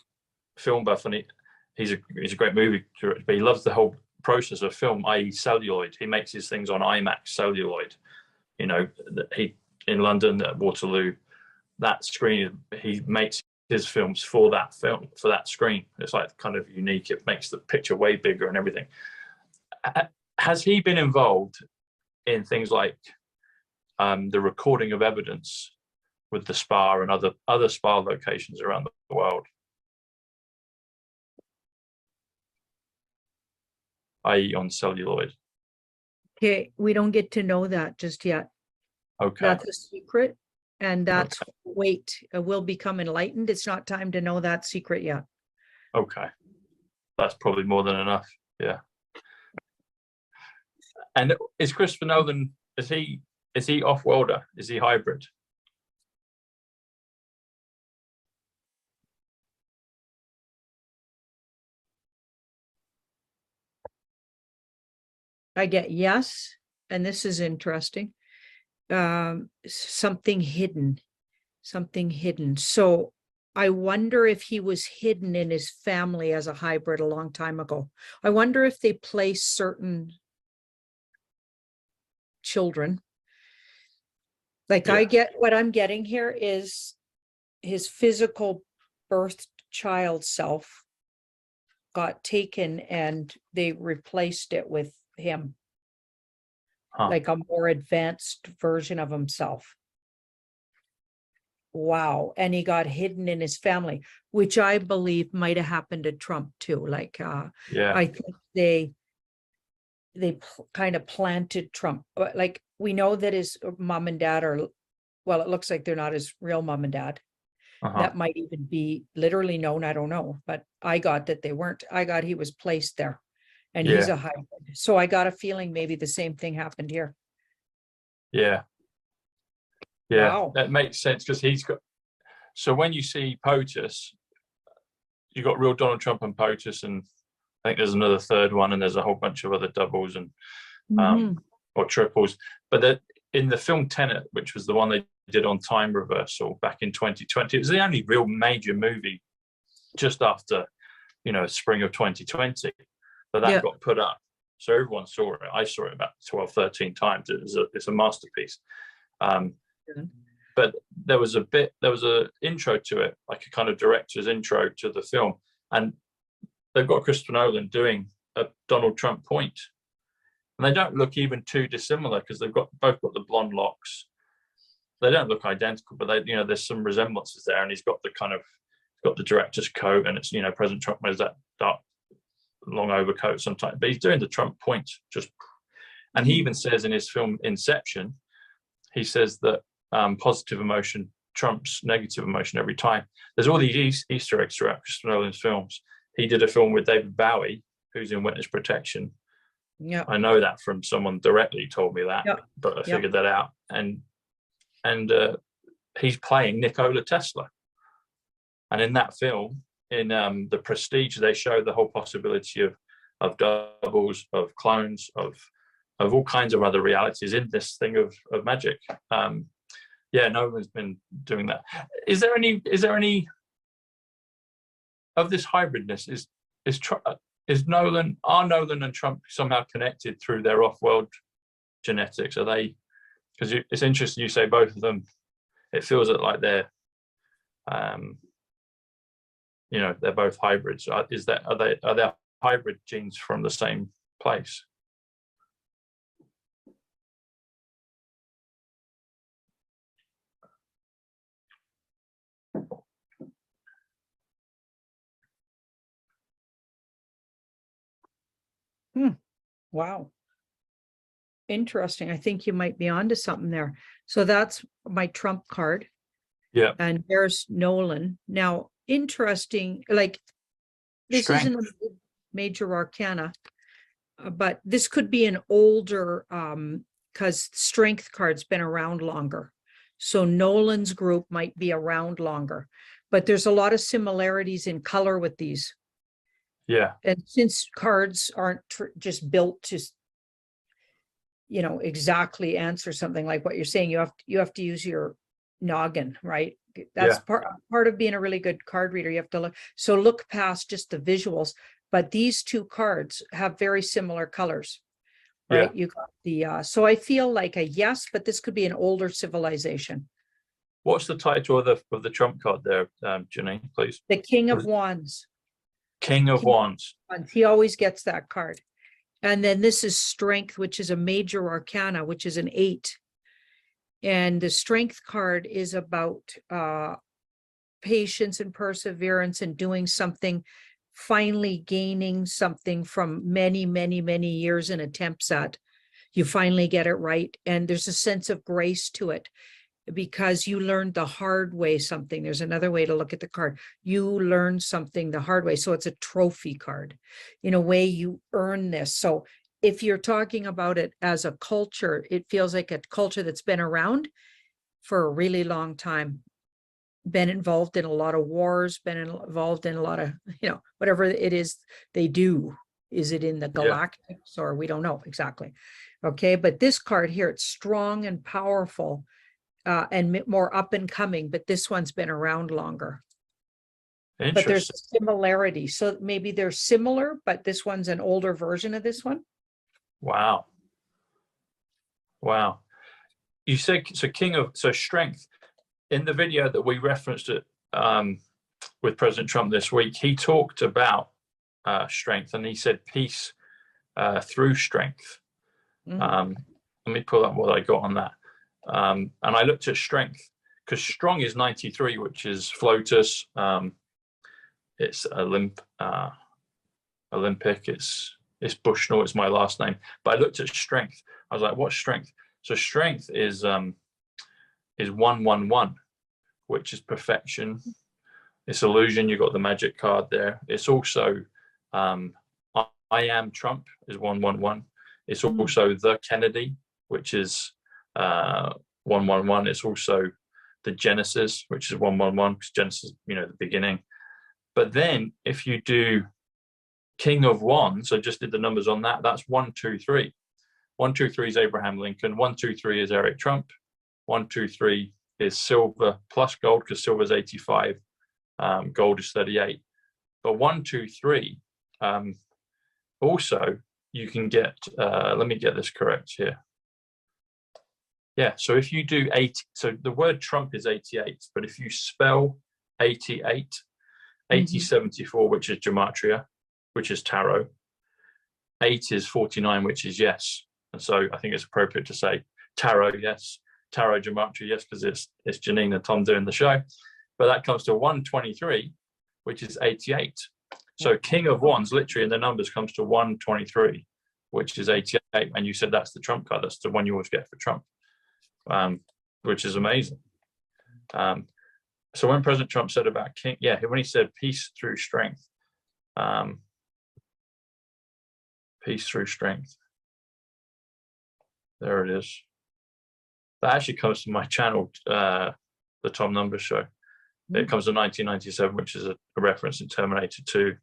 film buff, and he's a great movie director, but he loves the whole process of film, i.e. celluloid. He makes his things on IMAX celluloid. He in London at Waterloo, that screen, he makes his films for that film, for that screen. It's like kind of unique. It makes the picture way bigger and everything. Has he been involved in things like the recording of evidence with the spa and other spa locations around the world, i.e. on celluloid? Okay, we don't get to know that just yet. Okay. That's a secret. And that's, wait, we'll become enlightened. It's not time to know that secret yet. Okay. That's probably more than enough. Yeah. And is Christopher Nolan, is he off-worlder? Is he hybrid? I get yes, and this is interesting. Something hidden. So I wonder if he was hidden in his family as a hybrid a long time ago. I wonder if they place certain children. Like, I get what I'm getting here is his physical birth child self got taken and they replaced it with him. Like a more advanced version of himself. wow. And he got hidden in his family, which I believe might have happened to Trump too. Like, Yeah. I think they kind of planted Trump. Like, we know that his mom and dad are, well, it looks like they're not his real mom and dad. That might even be literally known. I don't know, but I got that they weren't. I got he was placed there, and he's a hybrid. So I got a feeling maybe the same thing happened here. Yeah. Wow. That makes sense, because he's got. So when you see POTUS, you got real Donald Trump and POTUS, and I think there's another third one, and there's a whole bunch of other doubles and or triples. But that in the film Tenet, which was the one they did on time reversal back in 2020, it was the only real major movie just after, spring of 2020 that got put up. So everyone saw it. I saw it about 12, 13 times. It's a masterpiece. But there was an intro to it, like a kind of director's intro to the film. And they've got Christopher Nolan doing a Donald Trump point. And they don't look even too dissimilar, because they've both got the blonde locks. They don't look identical, but there's some resemblances there. And he's got the director's coat, and it's, President Trump wears that dark long overcoat sometimes, but he's doing the Trump point and he even says in his film Inception, he says that positive emotion trumps negative emotion every time. There's all these Easter eggs throughout Christopher Nolan's films. He did a film with David Bowie, who's in Witness Protection. Yeah, I know that from someone directly told me that, but I figured that out. And he's playing Nikola Tesla. And in that film, in The Prestige, they show the whole possibility of doubles, of clones, of all kinds of other realities in this thing of magic. No one's been doing that. Is there any of this hybridness? Is Nolan and Trump somehow connected through their off-world genetics? Are they? Because it's interesting you say both of them. It feels like they're they're both hybrids. Are they hybrid genes from the same place? Wow. Interesting. I think you might be onto something there. So that's my Trump card. Yeah. And there's Nolan. Now, interesting, like this Strength. isn't a major arcana, but this could be an older, because strength card's been around longer. So Nolan's group might be around longer, but there's a lot of similarities in color with these. Yeah. And since cards aren't just built to, exactly answer something like what you're saying, you have to use your noggin, right? That's part of being a really good card reader. You have to look past just the visuals, but these two cards have very similar colors, right? You got the so I feel like a yes, but this could be an older civilization. What's the title of the Trump card there, Janine, please? The King of Wands. King of Wands. He always gets that card. And then this is Strength, which is a major arcana, which is an 8. And the Strength card is about patience and perseverance and doing something, finally gaining something from many, many, many years and attempts at. You finally get it right. And there's a sense of grace to it because you learned the hard way something. There's another way to look at the card. You learned something the hard way. So it's a trophy card. In a way, you earn this. So if you're talking about it as a culture, it feels like a culture that's been around for a really long time, been involved in a lot of wars, been involved in a lot of, whatever it is they do. Is it in the galactics or we don't know exactly. Okay. But this card here, it's strong and powerful and more up and coming, but this one's been around longer. But there's a similarity. So maybe they're similar, but this one's an older version of this one. Wow. You said, so Strength, in the video that we referenced it with President Trump this week, he talked about strength and he said peace through strength. Let me pull up what I got on that. And I looked at Strength because strong is 93, which is floatus. It's Olympic. It's Bushnell. It's my last name. But I looked at strength. I was like, what's strength? So strength is 111, which is perfection. It's illusion. You got the magic card there. It's also I am Trump is 111. It's also the Kennedy, which is 111. It's also the Genesis, which is 111, because Genesis, the beginning. But then if you do King of Wands, I just did the numbers on that. That's 123. 123 is Abraham Lincoln. 123 is Eric Trump. 123 is silver plus gold, because silver is 85, gold is 38. But 123 also you can get. Let me get this correct here. Yeah, so if you do 80, so the word Trump is 88, but if you spell 88, 74, which is gematria, which is tarot, 8 is 49, which is yes. And so I think it's appropriate to say tarot, yes, tarot gematria, yes, because it's Janine and Tom doing the show. But that comes to 123, which is 88. So King of Wands, literally in the numbers, comes to 123, which is 88. And you said that's the Trump card. That's the one you always get for Trump. Which is amazing. So when President Trump said about King, when he said peace through strength, peace through strength, there it is. That actually comes to my channel, the Tom Numbers Show. It comes to 1997, which is a reference in Terminator 2.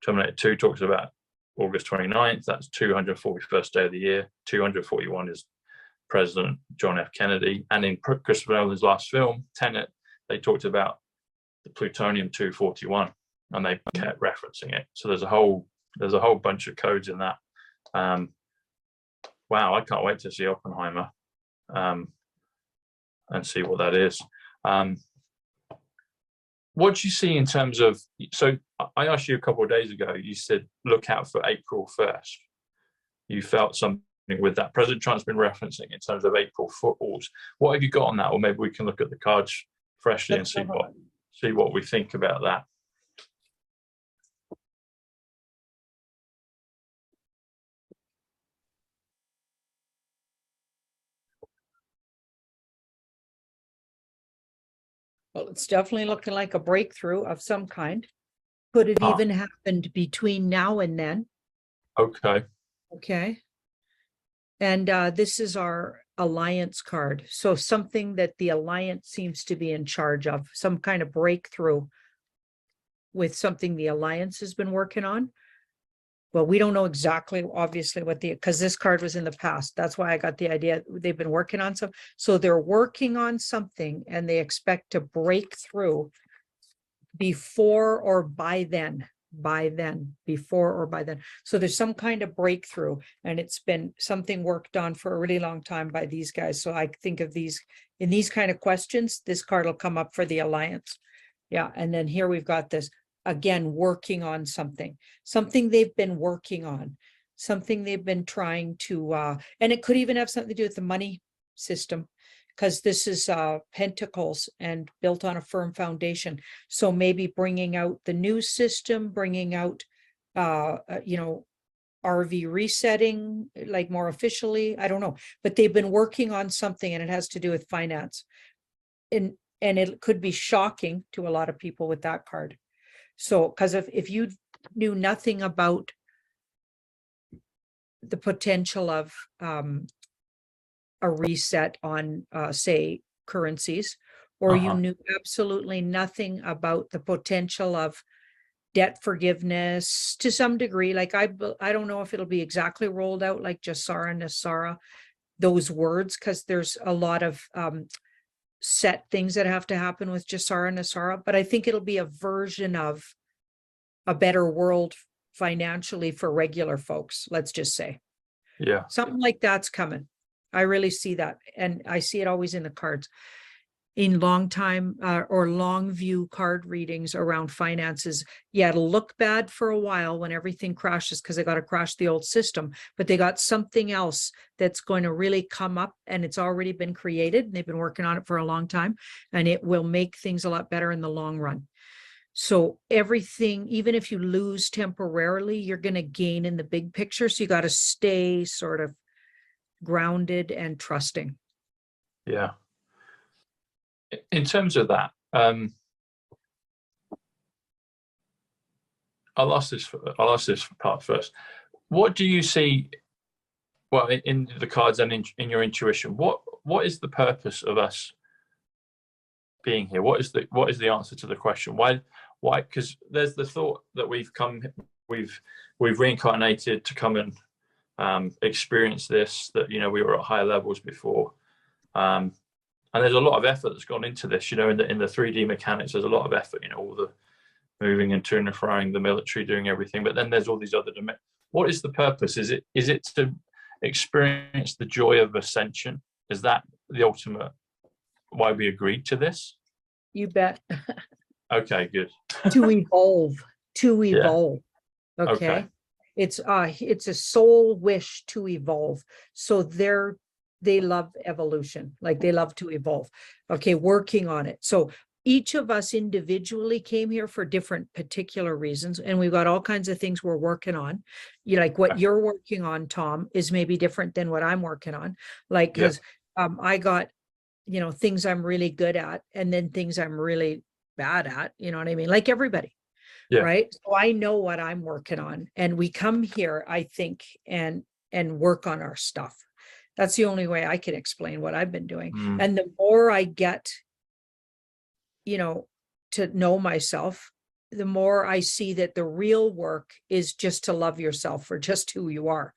Terminator 2 talks about August 29th. That's 241st day of the year. 241 is President John F. Kennedy. And in Christopher Nolan's last film, Tenet, they talked about the plutonium 241, and they kept referencing it. So there's a whole bunch of codes in that. Wow, I can't wait to see Oppenheimer and see what that is. What do you see in terms of, so I asked you a couple of days ago, you said look out for April 1st. You felt something with that. President Trump's been referencing in terms of April footballs. What have you got on that? Or maybe we can look at the cards freshly and see what we think about that. Well, it's definitely looking like a breakthrough of some kind. Could have even happened between now and then. Okay. Okay. And this is our alliance card. So something that the alliance seems to be in charge of, some kind of breakthrough with something the alliance has been working on. Well, we don't know exactly, obviously, because this card was in the past. That's why I got the idea they've been working on some. So they're working on something and they expect to break through before or by then. Before or by then. So there's some kind of breakthrough, and it's been something worked on for a really long time by these guys. So I think of these in these kind of questions, this card will come up for the alliance. Yeah. And then here we've got this again, working on something they've been working on, something they've been trying to, and it could even have something to do with the money system, because this is Pentacles and built on a firm foundation. So maybe bringing out the new system, bringing out, RV resetting, like more officially, I don't know, but they've been working on something and it has to do with finance. And it could be shocking to a lot of people with that card. So, because if you knew nothing about the potential of a reset on, say, currencies, or you knew absolutely nothing about the potential of debt forgiveness to some degree, like I don't know if it'll be exactly rolled out like Jasara Nasara, those words, because there's a lot of set things that have to happen with Jasara Nasara, but I think it'll be a version of a better world financially for regular folks, let's just say. Yeah. Something like that's coming. I really see that. And I see it always in the cards. in long time or long view card readings around finances. Yeah, it'll look bad for a while when everything crashes because they got to crash the old system, but they got something else that's going to really come up, and it's already been created and they've been working on it for a long time, and it will make things a lot better in the long run. So everything, even if you lose temporarily, you're going to gain in the big picture. So you got to stay sort of grounded and trusting. Yeah. In terms of that, I'll ask this part first. What do you see, well, in the cards and in your intuition? What is the purpose of us being here? What is the answer to the question? Why? Because there's the thought that we've reincarnated to come and experience this. That we were at higher levels before. And there's a lot of effort that's gone into this, in the 3D mechanics. There's a lot of effort, all the moving and to and froing, the military doing everything. But then there's all these other dimensions. What is the purpose? Is it to experience the joy of ascension? Is that the ultimate why we agreed to this? You bet. Okay, good. To evolve. Yeah. Okay. It's a soul wish to evolve. So they love evolution, like they love to evolve. Okay, working on it. So each of us individually came here for different particular reasons, and we've got all kinds of things we're working on. Like what you're working on, Tom, is maybe different than what I'm working on. Like, because I got, things I'm really good at, and then things I'm really bad at, you know what I mean? Like everybody. Yeah. Right. So I know what I'm working on, and we come here, I think, and work on our stuff. That's the only way I can explain what I've been doing. And the more I get, to know myself, the more I see that the real work is just to love yourself for just who you are.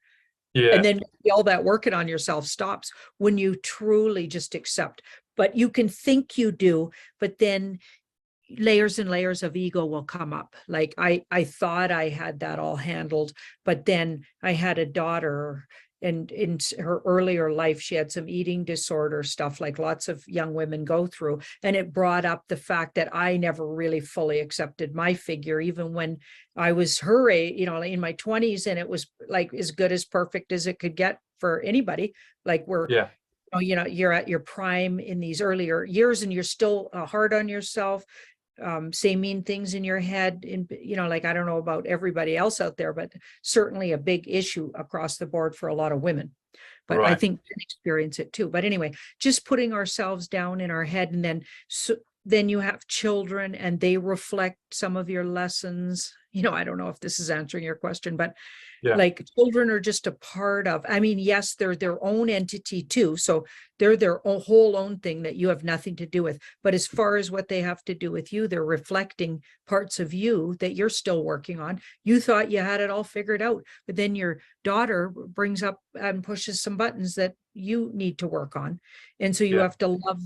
Yeah. And then all that working on yourself stops when you truly just accept. But you can think you do, but then layers and layers of ego will come up. Like I thought I had that all handled, but then I had a daughter, and in her earlier life, she had some eating disorder stuff like lots of young women go through. And it brought up the fact that I never really fully accepted my figure, even when I was her age, in my 20s, and it was like as good as perfect as it could get for anybody. Like you're at your prime in these earlier years, and you're still hard on yourself. Say mean things in your head, like I don't know about everybody else out there, but certainly a big issue across the board for a lot of women. But right. I think men experience it too. But anyway, just putting ourselves down in our head, and then you have children, and they reflect some of your lessons. I don't know if this is answering your question, but like children are just a part of, yes, they're their own entity too. So they're their whole own thing that you have nothing to do with. But as far as what they have to do with you, they're reflecting parts of you that you're still working on. You thought you had it all figured out, but then your daughter brings up and pushes some buttons that you need to work on. And so you have to love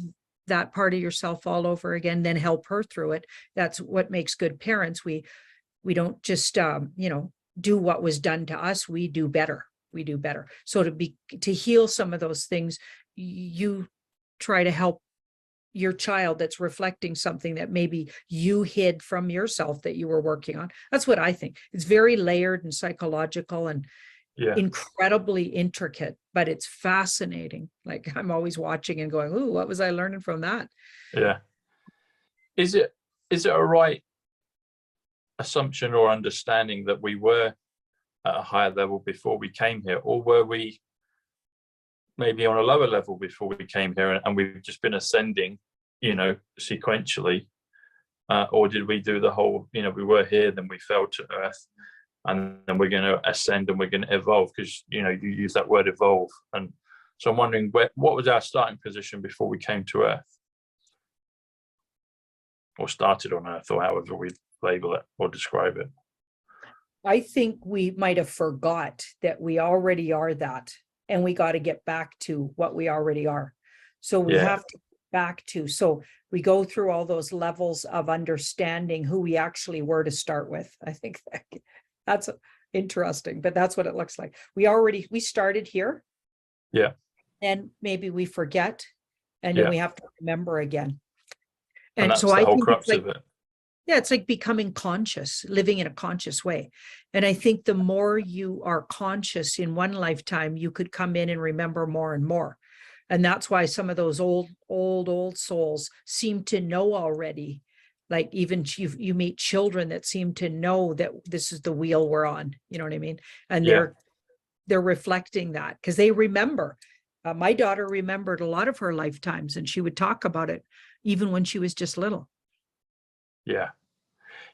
that part of yourself all over again, then help her through it. That's what makes good parents. We don't just, do what was done to us. We do better. So to heal some of those things, you try to help your child that's reflecting something that maybe you hid from yourself that you were working on. That's what I think. It's very layered and psychological and incredibly intricate, but it's fascinating. Like I'm always watching and going, ooh, what was I learning from that? Yeah. Is it a right assumption or understanding that we were at a higher level before we came here, or were we maybe on a lower level before we came here, and we've just been ascending, sequentially, or did we do the whole, we were here, then we fell to earth, and then we're going to ascend and we're going to evolve? Because you use that word evolve, and so I'm wondering what was our starting position before we came to earth, or started on earth, or however we label it or describe it. I think we might have forgot that we already are that, and we got to get back to what we already are. So we have to get back to, so we go through all those levels of understanding who we actually were to start with. I think that's interesting, but that's what it looks like. We started here. Yeah. And maybe we forget, and then we have to remember again. And And so that's the I whole think it's crux like, of it. yeah, it's like becoming conscious, living in a conscious way. And I think the more you are conscious in one lifetime, you could come in and remember more and more. And that's why some of those old souls seem to know already. Like even you meet children that seem to know that this is the wheel we're on. You know what I mean? And Yeah. they're reflecting that because they remember. My daughter remembered a lot of her lifetimes, and she would talk about it even when she was just little. Yeah.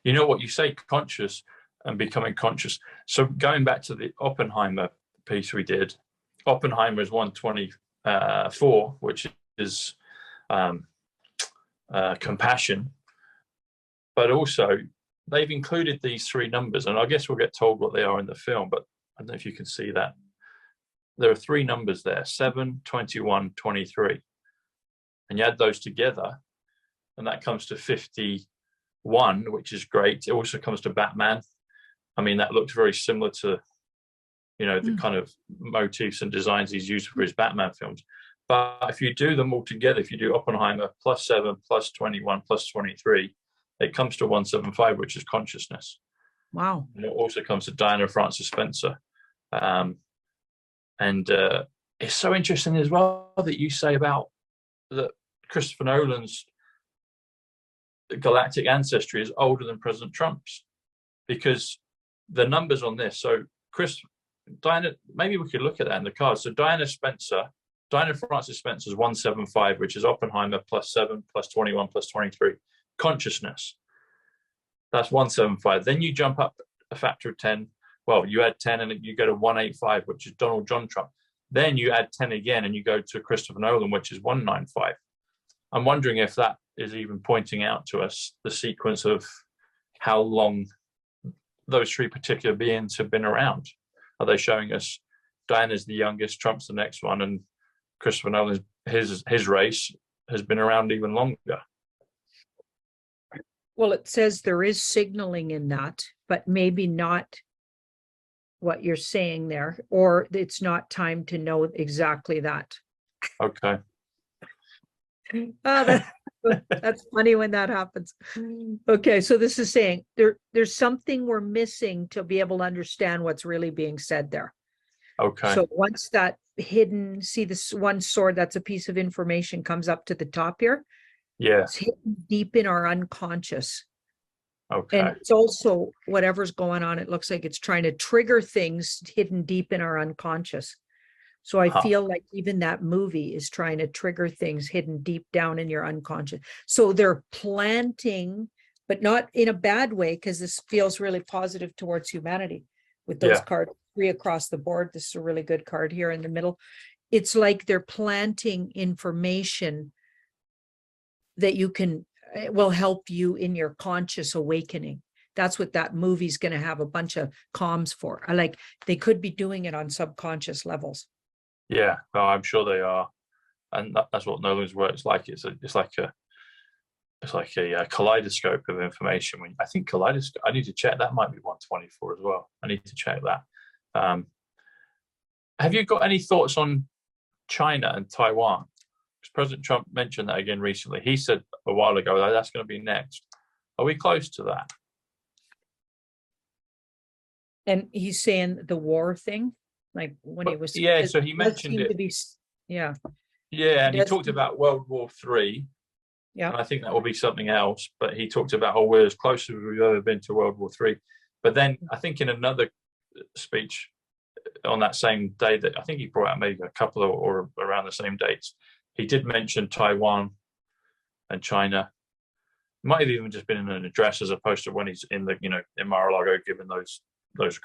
You know what you say, conscious and becoming conscious. So going back to the Oppenheimer piece we did, Oppenheimer is 124, which is compassion. But also, they've included these three numbers, and I guess we'll get told what they are in the film, but I don't know if you can see that. There are three numbers there, 7, 21, 23. And you add those together, and that comes to 51, which is great. It also comes to Batman. I mean, that looks very similar to, the kind of motifs and designs he's used for his Batman films. But if you do them all together, if you do Oppenheimer plus 7, plus 21, plus 23, it comes to 175, which is consciousness. Wow. And it also comes to Diana Francis Spencer. And it's so interesting as well that you say about that Christopher Nolan's galactic ancestry is older than President Trump's, because the numbers on this. So Diana, maybe we could look at that in the cards. So Diana Francis Spencer's 175, which is Oppenheimer plus 7, plus 21, plus 23. Consciousness. That's 175. Then you jump up a factor of 10. Well, you add 10 and you go to 185, which is Donald John Trump. Then you add 10 again and you go to Christopher Nolan, which is 195. I'm wondering if that is even pointing out to us the sequence of how long those three particular beings have been around. Are they showing us Diana's the youngest, Trump's the next one, and Christopher Nolan's his race has been around even longer? Well, it says there is signaling in that, but maybe not what you're saying there, or it's not time to know exactly that. Okay. That's funny when that happens. Okay, so this is saying there's something we're missing to be able to understand what's really being said there. Okay. So once that hidden, see this one sword, that's a piece of information comes up to the top here. Yeah. It's hidden deep in our unconscious. Okay. And it's also whatever's going on, it looks like it's trying to trigger things hidden deep in our unconscious. So I feel like even that movie is trying to trigger things hidden deep down in your unconscious. So they're planting, but not in a bad way, because this feels really positive towards humanity with those cards, 3 across the board. This is a really good card here in the middle. It's like they're planting information that will help you in your conscious awakening. That's what that movie's going to have a bunch of comms for. They could be doing it on subconscious levels. Yeah, well, I'm sure they are, and that's what Nolan's work's like. It's like a kaleidoscope of information. I think kaleidoscope. I need to check. That might be 124 as well. I need to check that. Have you got any thoughts on China and Taiwan? Because President Trump mentioned that again recently. He said a while ago that that's going to be next. Are we close to that? And he's saying the war thing, like when he was. Yeah, so he mentioned it. Yeah. Yeah, and he talked about World War III. Yeah. And I think that will be something else. But he talked about, we're as close as we've ever been to World War III. But then I think in another speech on that same day, that I think he brought out maybe a couple or around the same dates, he did mention Taiwan and China. Might have even just been in an address as opposed to when he's in the, in Mar-a-Lago giving those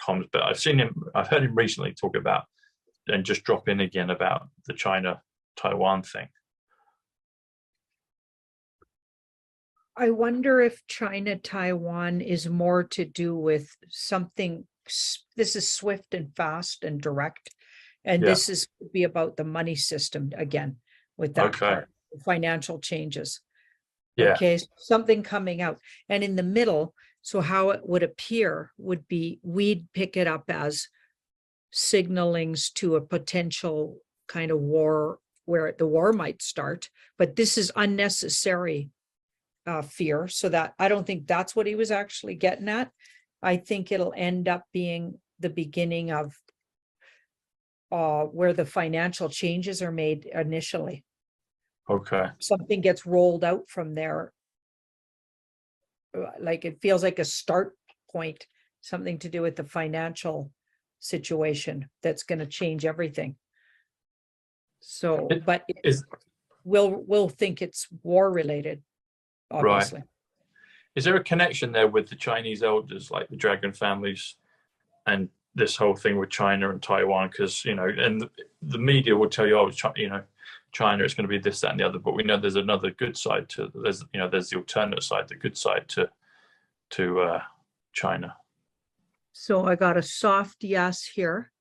comms. But I've heard him recently talk about and just drop in again about the China-Taiwan thing. I wonder if China-Taiwan is more to do with something. This is swift and fast and direct. And this is could be about the money system again with that part, financial changes. Yeah. Okay, something coming out. And in the middle, so how it would appear would be, we'd pick it up as signalings to a potential kind of war where the war might start, but this is unnecessary fear. So that, I don't think that's what he was actually getting at. I think it'll end up being the beginning of where the financial changes are made initially. Okay. Something gets rolled out from there. Like it feels like a start point, something to do with the financial situation that's going to change everything. So, but we'll think it's war related, obviously. Right. Is there a connection there with the Chinese elders, like the dragon families, and this whole thing with China and Taiwan? Because, you know, and the media will tell you, oh, you know, China is going to be this, that, and the other. But we know there's another good side to, there's, you know, there's the alternate side, the good side to China. So I got a soft yes here.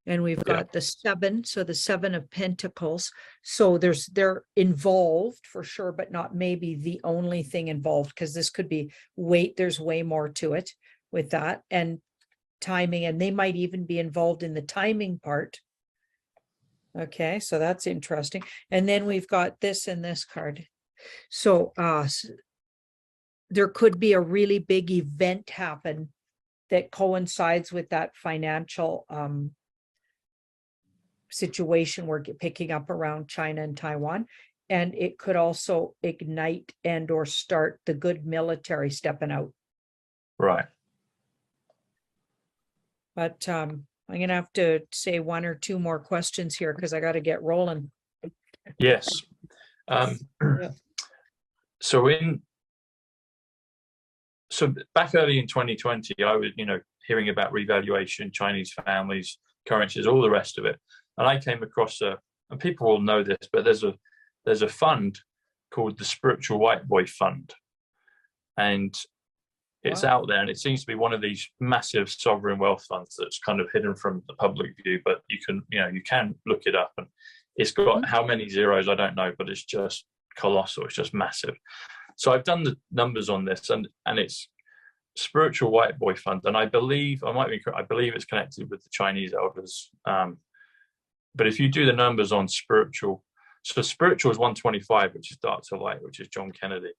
And we've got the 7, so the 7 of Pentacles. So they're involved for sure, but not maybe the only thing involved, because this could be there's way more to it with that, and timing, and they might even be involved in the timing part. Okay, so that's interesting. And then we've got this and this card. So there could be a really big event happen that coincides with that financial situation we're picking up around China and Taiwan. And it could also ignite and or start the good military stepping out. Right. But I'm going to have to say 1 or 2 more questions here because I got to get rolling. Yes. So back early in 2020, I was, you know, hearing about revaluation, Chinese families, currencies, all the rest of it. And I came across and people will know this, but there's a fund called the Spiritual White Boy Fund. And it's out there, and it seems to be one of these massive sovereign wealth funds that's kind of hidden from the public view, but you can look it up, and it's got how many zeros, I don't know, but it's just colossal. It's just massive. So I've done the numbers on this, and it's Spiritual White Boy Fund, and I believe it's connected with the Chinese elders. But if you do the numbers on spiritual, so spiritual is 125, which is dark to light, which is John Kennedy.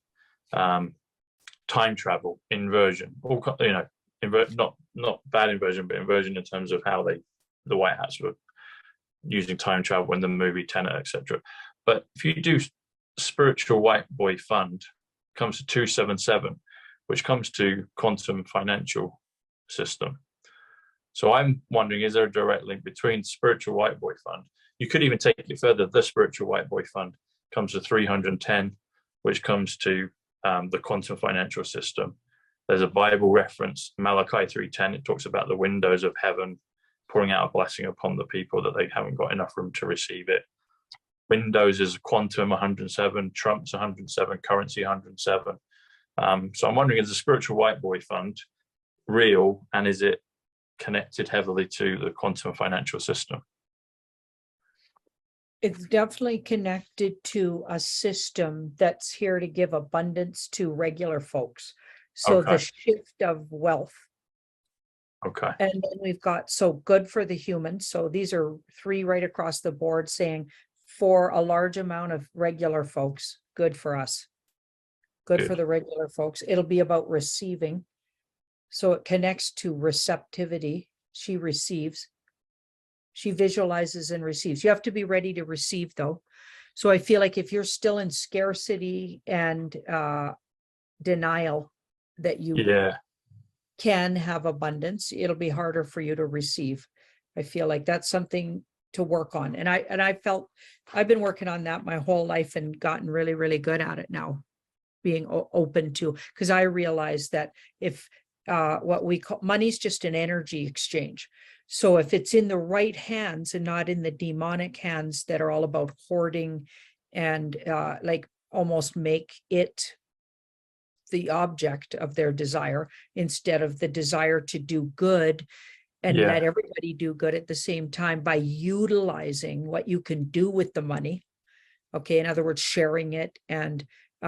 Time travel, inversion, all, you know, not bad inversion, but inversion in terms of how the White Hats were using time travel in the movie Tenet, etc. But if you do Spiritual White Boy Fund, comes to 277, which comes to quantum financial system. So I'm wondering, is there a direct link between Spiritual White Boy Fund? You could even take it further. The Spiritual White Boy Fund comes to 310, which comes to the quantum financial system. There's a Bible reference, Malachi 3:10. It talks about the windows of heaven pouring out a blessing upon the people that they haven't got enough room to receive it. Windows is quantum 107, Trump's 107, currency 107. So I'm wondering, is the Spiritual White Boy Fund real, and is it connected heavily to the quantum financial system? It's definitely connected to a system that's here to give abundance to regular folks. So the shift of wealth. Okay. And then we've got, so good for the humans. So these are 3 right across the board saying for a large amount of regular folks, good for us. Good for the regular folks. It'll be about receiving. So it connects to receptivity. She receives. She visualizes and receives. You have to be ready to receive, though. So I feel like if you're still in scarcity and denial that you can have abundance, it'll be harder for you to receive. I feel like that's something to work on. And I felt I've been working on that my whole life and gotten really, really good at it now, being open to, because I realized that if what we call money's just an energy exchange. So if it's in the right hands and not in the demonic hands that are all about hoarding and like almost make it the object of their desire instead of the desire to do good and let everybody do good at the same time by utilizing what you can do with the money. Okay, in other words, sharing it and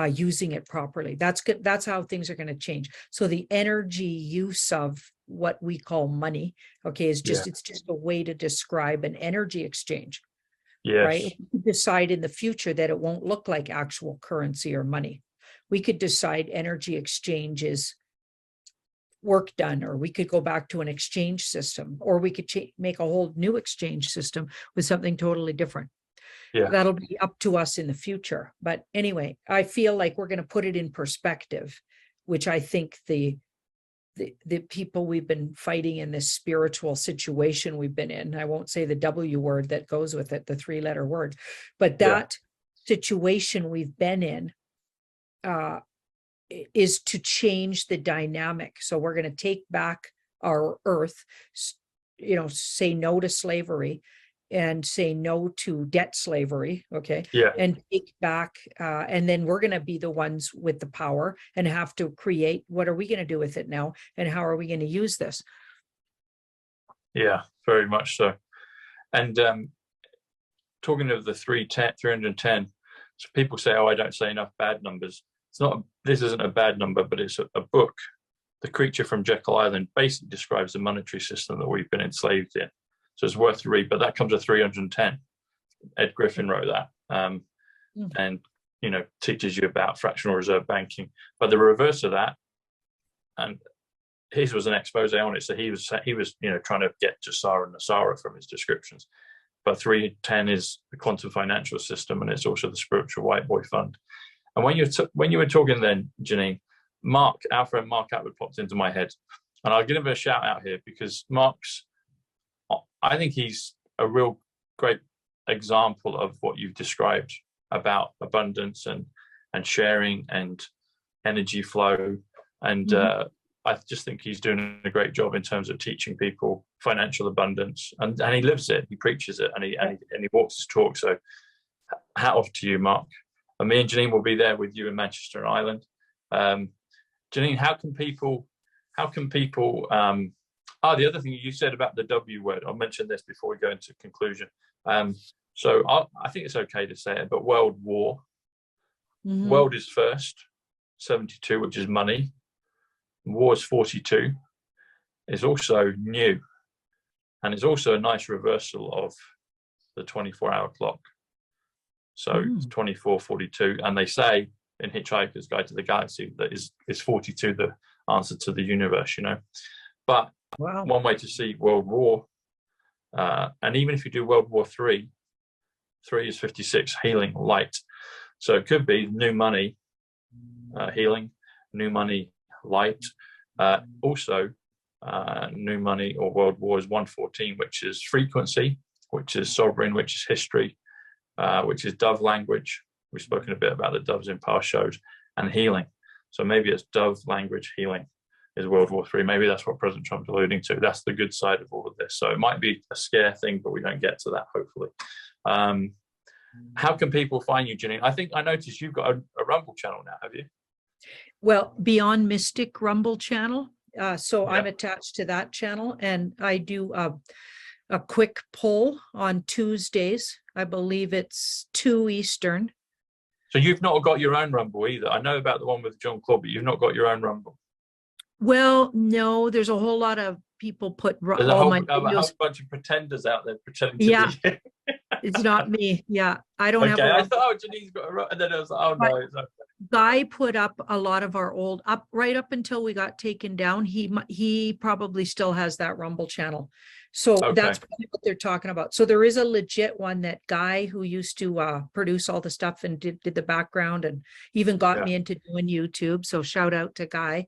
using it properly. That's good. That's how things are going to change. So the energy use of what we call money, okay, is just it's just a way to describe an energy exchange. Right? We decide in the future that it won't look like actual currency or money. we could decide energy exchange is work done, or we could go back to an exchange system, or we could make a whole new exchange system with something totally different. Yeah. That'll be up to us in the future. But anyway, I feel like we're going to put it in perspective, which I think the people we've been fighting in this spiritual situation we've been in, I won't say the W word that goes with it, the 3-letter word, but that situation we've been in is to change the dynamic. So we're going to take back our earth, say no to slavery and say no to debt slavery. Okay. Yeah. And take back, and then we're going to be the ones with the power and have to create, what are we going to do with it now? And how are we going to use this? Yeah, very much so. And talking of the 310, so people say, oh, I don't say enough bad numbers. It's not, this isn't a bad number, but it's a book. The Creature from Jekyll Island basically describes the monetary system that we've been enslaved in. So it's worth to read, but that comes to 310. Ed Griffin wrote that, and teaches you about fractional reserve banking. But the reverse of that, and his was an expose on it. So he was trying to get Jasara and Nasara from his descriptions. But 310 is the quantum financial system, and it's also the spiritual white boy fund. And when you were talking then, Janine, our friend Mark Atwood popped into my head, and I'll give him a shout out here because I think he's a real great example of what you've described about abundance and sharing and energy flow. And I just think he's doing a great job in terms of teaching people financial abundance, and he lives it, he preaches it, and he walks his talk. So hat off to you, Mark. And me and Janine will be there with you in Manchester and Ireland. Janine, how can people the other thing you said about the W word, I'll mention this before we go into conclusion. So I think it's okay to say it, but world war. World is first, 72, which is money. War is 42. Is also new. And it's also a nice reversal of the 24-hour clock. So it's 24:42. And they say in Hitchhiker's Guide to the Galaxy that is 42 the answer to the universe, But one way to see World War, and even if you do World War III is 56, healing, light. So it could be new money, healing, new money, light. Also, new money or World War is 114, which is frequency, which is sovereign, which is history, which is dove language. We've spoken a bit about the doves in past shows, and healing. So maybe it's dove language, healing is World War III. Maybe that's what President Trump's alluding to. That's the good side of all of this. So it might be a scare thing, but we don't get to that, hopefully. How can people find you, Janine? I think I noticed you've got a Rumble channel now, have you? Well, Beyond Mystic Rumble channel. So I'm attached to that channel, and I do a quick poll on Tuesdays. I believe it's 2 Eastern. So you've not got your own Rumble either. I know about the one with John Claude, but you've not got your own Rumble. Well, no, there's a whole lot of people put There's a whole bunch of pretenders out there pretending to be. It's not me. Yeah, I don't have. I thought, Janine's got a, and then I was like, oh no, it's okay. Guy put up a lot of our old right up until we got taken down. He probably still has that Rumble channel. So that's probably what they're talking about. So there is a legit one, that Guy who used to produce all the stuff and did the background and even got me into doing YouTube. So shout out to Guy.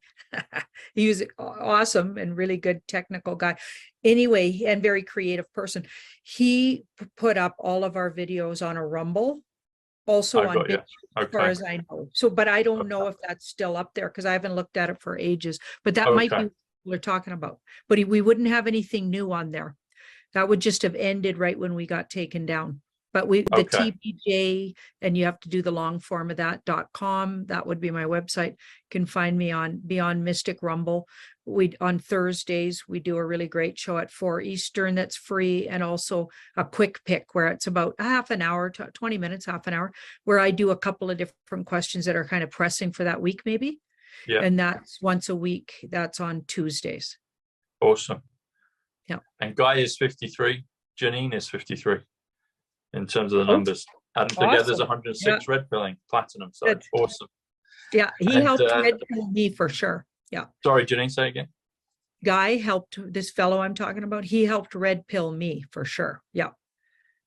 He was awesome and really good technical guy. Anyway, and very creative person. He put up all of our videos on a Rumble. Also on YouTube, as far as I know. So, but I don't know if that's still up there because I haven't looked at it for ages. But that might be what we're talking about. But we wouldn't have anything new on there. That would just have ended right when we got taken down. But the TBJ, and you have to do the long form of that.com. That would be my website. You can find me on Beyond Mystic Rumble. On Thursdays, we do a really great show at 4 Eastern that's free, and also a quick pick where it's about half an hour to 20 minutes, half an hour, where I do a couple of different questions that are kind of pressing for that week, maybe. Yeah. And that's once a week. That's on Tuesdays. Awesome. Yeah. And Guy is 53. Janine is 53 in terms of the numbers. Added together is 106 red pilling, platinum. So awesome. Yeah, he And, helped red pill me for sure. Yeah. sorry, Janine, say again. Guy helped this fellow I'm talking about. He helped red pill me for sure. Yeah.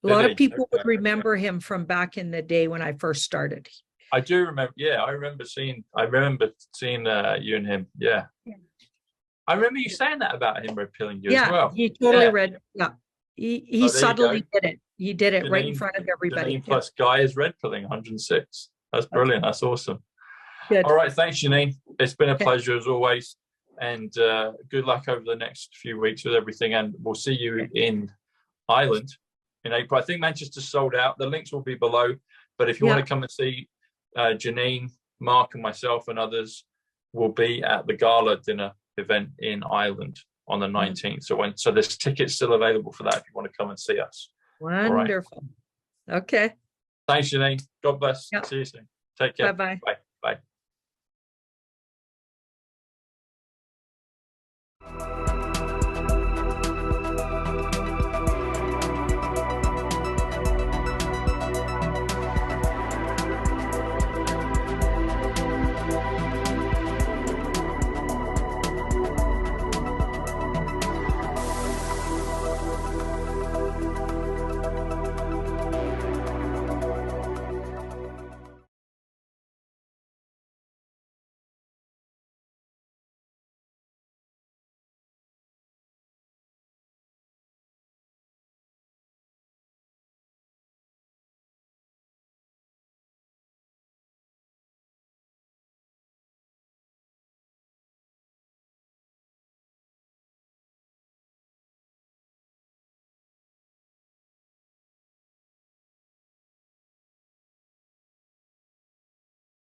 A lot of people would remember him from back in the day when I first started. I do remember. Yeah, I remember seeing you and him. Yeah. I remember you saying that about him red pilling you as well. He totally read. Yeah. He subtly did it. He did it right in front of everybody. Janine plus Guy is red pilling 106. That's brilliant. That's awesome. Good. All right. Thanks, Janine. It's been a pleasure as always. And good luck over the next few weeks with everything. And we'll see you in Ireland in April. I think Manchester's sold out. The links will be below. But if you want to come and see Janine, Mark, and myself and others, will be at the gala dinner event in Ireland on the 19th. So there's tickets still available for that if you want to come and see us. Wonderful. Right. Okay. Thanks, Janine. God bless. See you soon. Take care. Bye-bye. Bye. Bye.